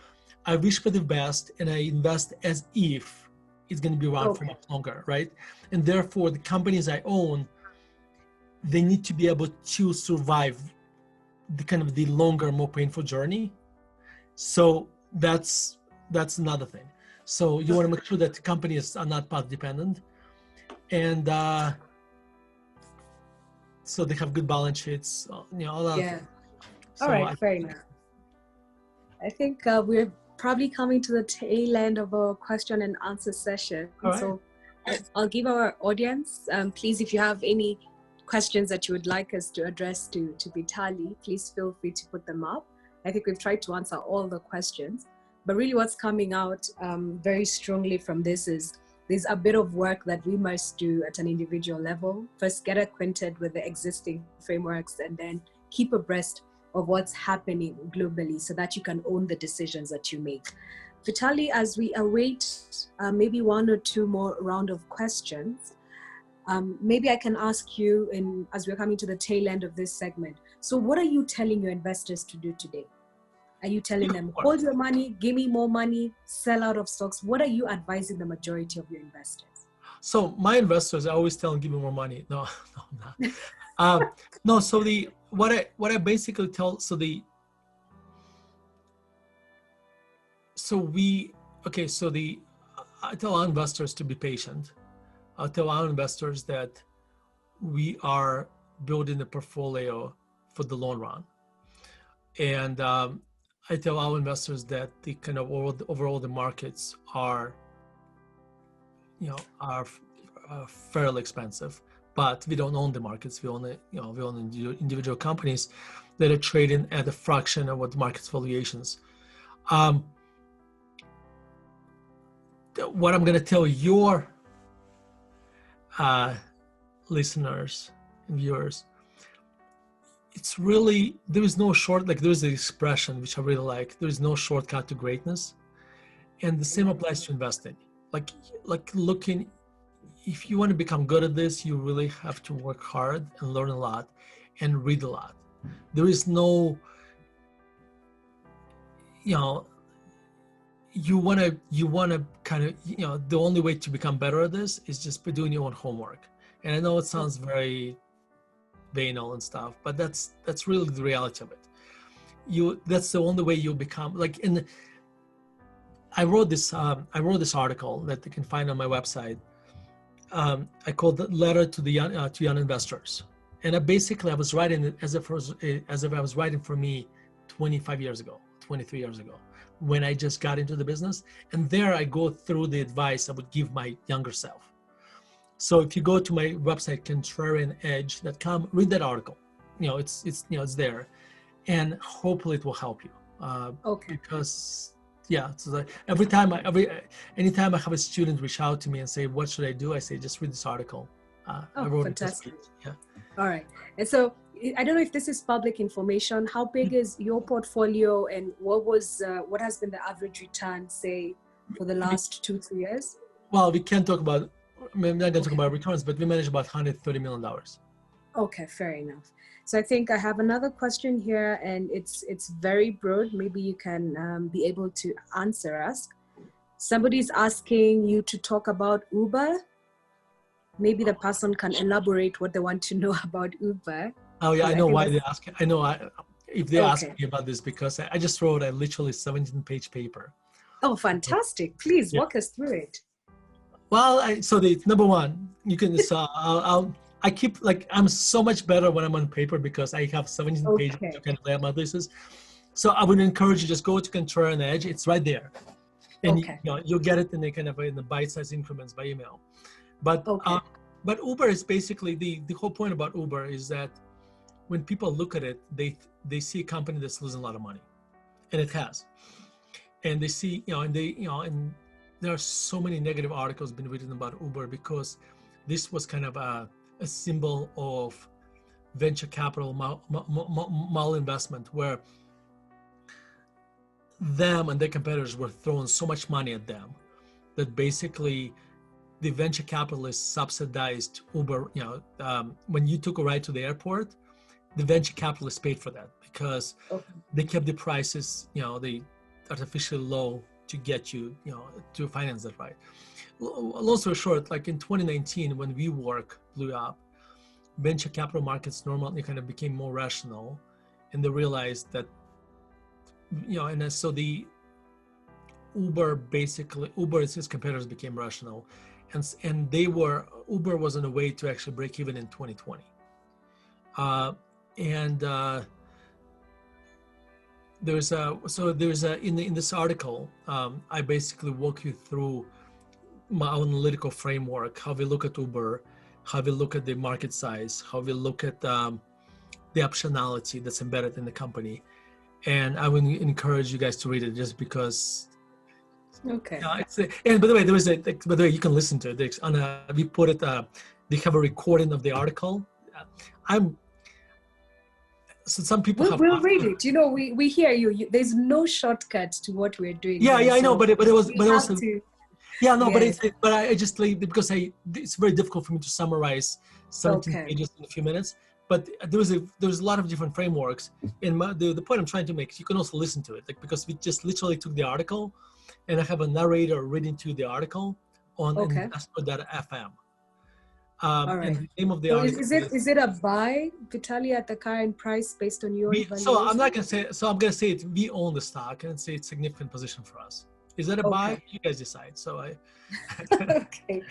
I wish for the best and I invest as if it's going to be around for much longer, right? And therefore, the companies I own, they need to be able to survive the longer, more painful journey. So that's another thing. So you want to make sure that the companies are not path dependent, and so they have good balance sheets, all that. Yeah. So all right, fair enough. I think we're probably coming to the tail end of our question and answer session. All right. So I'll give our audience, please, if you have any questions that you would like us to address to Vitaly, please feel free to put them up. I think we've tried to answer all the questions, but really what's coming out very strongly from this is there's a bit of work that we must do at an individual level. First, get acquainted with the existing frameworks and then keep abreast of what's happening globally so that you can own the decisions that you make. Vitaly, as we await maybe one or two more round of questions, maybe I can ask you, as we're coming to the tail end of this segment, so what are you telling your investors to do today? Are you telling them, hold your money, give me more money, sell out of stocks? What are you advising the majority of your investors? So my investors, I always tell them, give me more money. No, I'm not. No, so what I basically tell, I tell our investors to be patient. I'll tell our investors that we are building a portfolio for the long run. And I tell our investors that the kind of overall the markets are fairly expensive, but we don't own the markets. We own individual companies that are trading at a fraction of what the market's valuations. What I'm going to tell your listeners and viewers, it's really, there is no there's an expression which I really like, there is no shortcut to greatness. And the same applies to investing. Like looking, if you want to become good at this, you really have to work hard and learn a lot and read a lot. There is no, you want to kind of, the only way to become better at this is just by doing your own homework. And I know it sounds very banal and stuff, but that's really the reality of it. That's the only way you become, I wrote this article that you can find on my website. I called it Letter to the Young Investors. And I was writing it as if I was writing for me 23 years ago, when I just got into the business. And there I go through the advice I would give my younger self. So if you go to my website, contrarianedge.com, read that article. It's there, and hopefully it will help you. Because so anytime I have a student reach out to me and say, what should I do? I say, just read this article. I wrote fantastic. It. Yeah. All right. And so I don't know if this is public information. How big is your portfolio, and what has been the average return, say, for the last 2-3 years? Well, we can't talk about, I'm not going to talk Okay. about returns, but we managed about $130 million. Okay, fair enough. So I think I have another question here, and it's very broad. Maybe you can be able to answer us. Somebody's asking you to talk about Uber. Maybe the person can elaborate what they want to know about Uber. Oh yeah, I Because know think why that's they ask. I know if they ask okay. me about this because I just wrote a literally 17-page paper. Oh, fantastic. Please Yeah. walk us through it. Well, so the number one, you can. So I keep like I'm so much better when I'm on paper because I have 17 pages Okay. to kind of lay out my thesis. So I would encourage you just go to Control and Edge. It's right there, and Okay. you'll get it in the kind of in the bite-sized increments by email. But Okay. but Uber is basically the whole point about Uber is that when people look at it, they see a company that's losing a lot of money, and it has. And they see, and there are so many negative articles been written about Uber because this was kind of a symbol of venture capital malinvestment, where them and their competitors were throwing so much money at them that basically the venture capitalists subsidized Uber. When you took a ride to the airport, the venture capitalists paid for that because Okay. they kept the prices, they artificially low to get you, to finance that ride. Long story short, like in 2019, when WeWork blew up, venture capital markets normally kind of became more rational, and they realized that, and so the Uber and its competitors became rational, and Uber was on a way to actually break even in 2020. There's in this article, I basically walk you through my analytical framework, how we look at Uber, how we look at the market size, how we look at the optionality that's embedded in the company. And I would encourage you guys to read it just because. Okay. And by the way, you can listen to it. We put it. We have a recording of the article. So some people We'll read it. We hear you. There's no shortcut to what we're doing. Yeah, here, I know, so but it was, we have to. yeah, no, Yes. but I just like because it's very difficult for me to summarize 17 Okay. pages in a few minutes. But there's a lot of different frameworks. And the point I'm trying to make is you can also listen to it, like because we just literally took the article, and I have a narrator reading to the article on Okay. investor.fm. All right. And the name of the So article is it a buy, Vitaly, at the current price based on your evaluation? so I'm not gonna say. So I'm gonna say it. We own the stock, and say it's a significant position for us. Is that a buy? Okay. You guys decide. So Okay,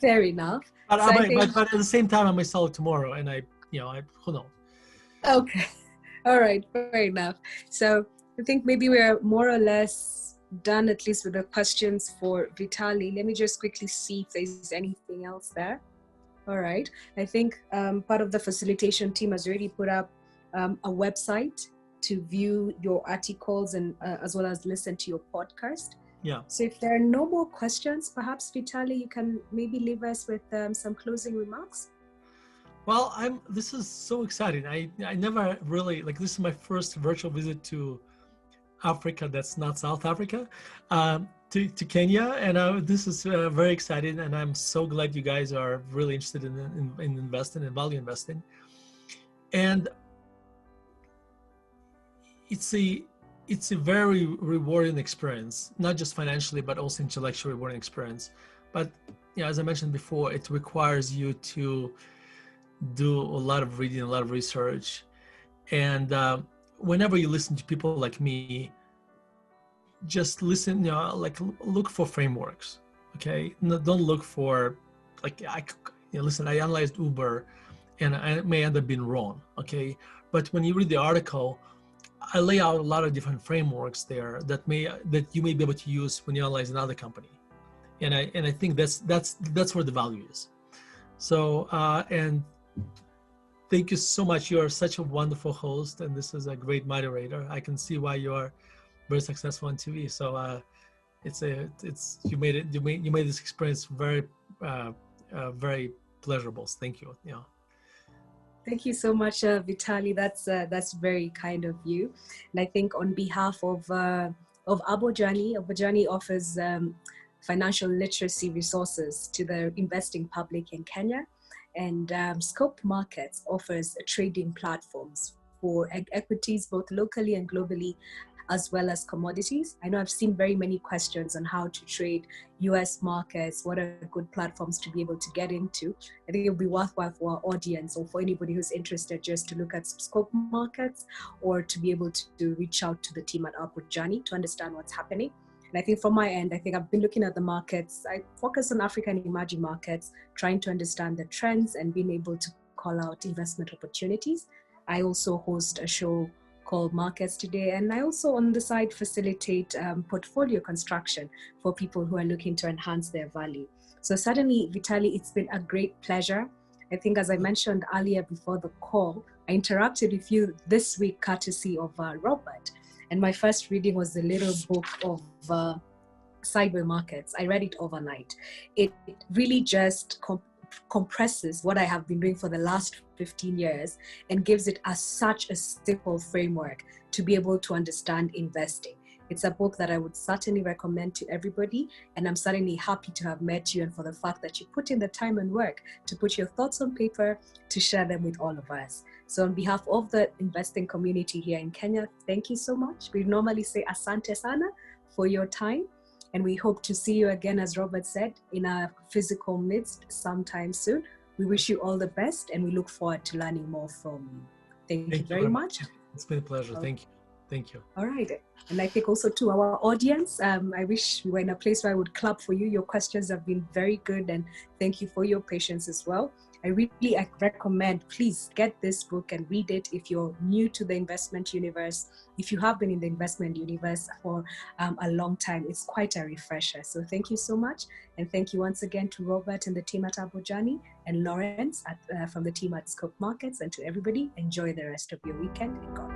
fair enough. But, So but at the same time, I may sell it tomorrow, and who knows? Okay, all right, fair enough. So I think maybe we're more or less done, at least with the questions for Vitaly. Let me just quickly see if there's anything else there. All right. I think part of the facilitation team has already put up a website to view your articles and as well as listen to your podcast. Yeah. So if there are no more questions, perhaps Vitaly, you can maybe leave us with some closing remarks. Well, this is so exciting. I never really, this is my first virtual visit to Africa that's not South Africa, to Kenya, and this is very exciting, and I'm so glad you guys are really interested in investing and value investing. And it's a very rewarding experience, not just financially, but also intellectually rewarding experience. But as I mentioned before, it requires you to do a lot of reading, a lot of research. And whenever you listen to people like me, just listen, look for frameworks, okay? No, don't look for, listen, I analyzed Uber and I may end up being wrong, okay? But when you read the article, I lay out a lot of different frameworks there that you may be able to use when you analyze another company. And I think that's where the value is. So, and thank you so much. You are such a wonderful host, and this is a great moderator. I can see why you are very successful on TV. So you made this experience very very pleasurable. Thank you. Yeah. Thank you so much, Vitaly. That's very kind of you. And I think on behalf of of Abojani. Abojani offers financial literacy resources to the investing public in Kenya. And Scope Markets offers trading platforms for equities, both locally and globally, as well as commodities. I know I've seen very many questions on how to trade US markets, what are good platforms to be able to get into. I think it'll be worthwhile for our audience or for anybody who's interested just to look at Scope Markets or to be able to reach out to the team at Abojani to understand what's happening. And I think from my end, I think I've been looking at the markets. I focus on African emerging markets, trying to understand the trends and being able to call out investment opportunities. I also host a show called Markets Today, and I also on the side facilitate portfolio construction for people who are looking to enhance their value. So certainly, Vitali, it's been a great pleasure. I think as I mentioned earlier before the call, I interacted with you this week courtesy of Robert. And my first reading was the little book of cyber markets. I read it overnight. It really just compresses what I have been doing for the last 15 years and gives it such a simple framework to be able to understand investing. It's a book that I would certainly recommend to everybody, and I'm certainly happy to have met you and for the fact that you put in the time and work to put your thoughts on paper to share them with all of us. So on behalf of the investing community here in Kenya, thank you so much. We normally say asante sana for your time, and we hope to see you again, as Robert said, in our physical midst sometime soon. We wish you all the best, and we look forward to learning more from you. Thank you very much. It's been a pleasure. Thank you. Thank you. All right. And I think also to our audience, I wish we were in a place where I would clap for you. Your questions have been very good, and thank you for your patience as well. I recommend, please get this book and read it if you're new to the investment universe. If you have been in the investment universe for a long time, it's quite a refresher. So thank you so much. And thank you once again to Robert and the team at Abojani and Lawrence from the team at Scope Markets. And to everybody, enjoy the rest of your weekend and God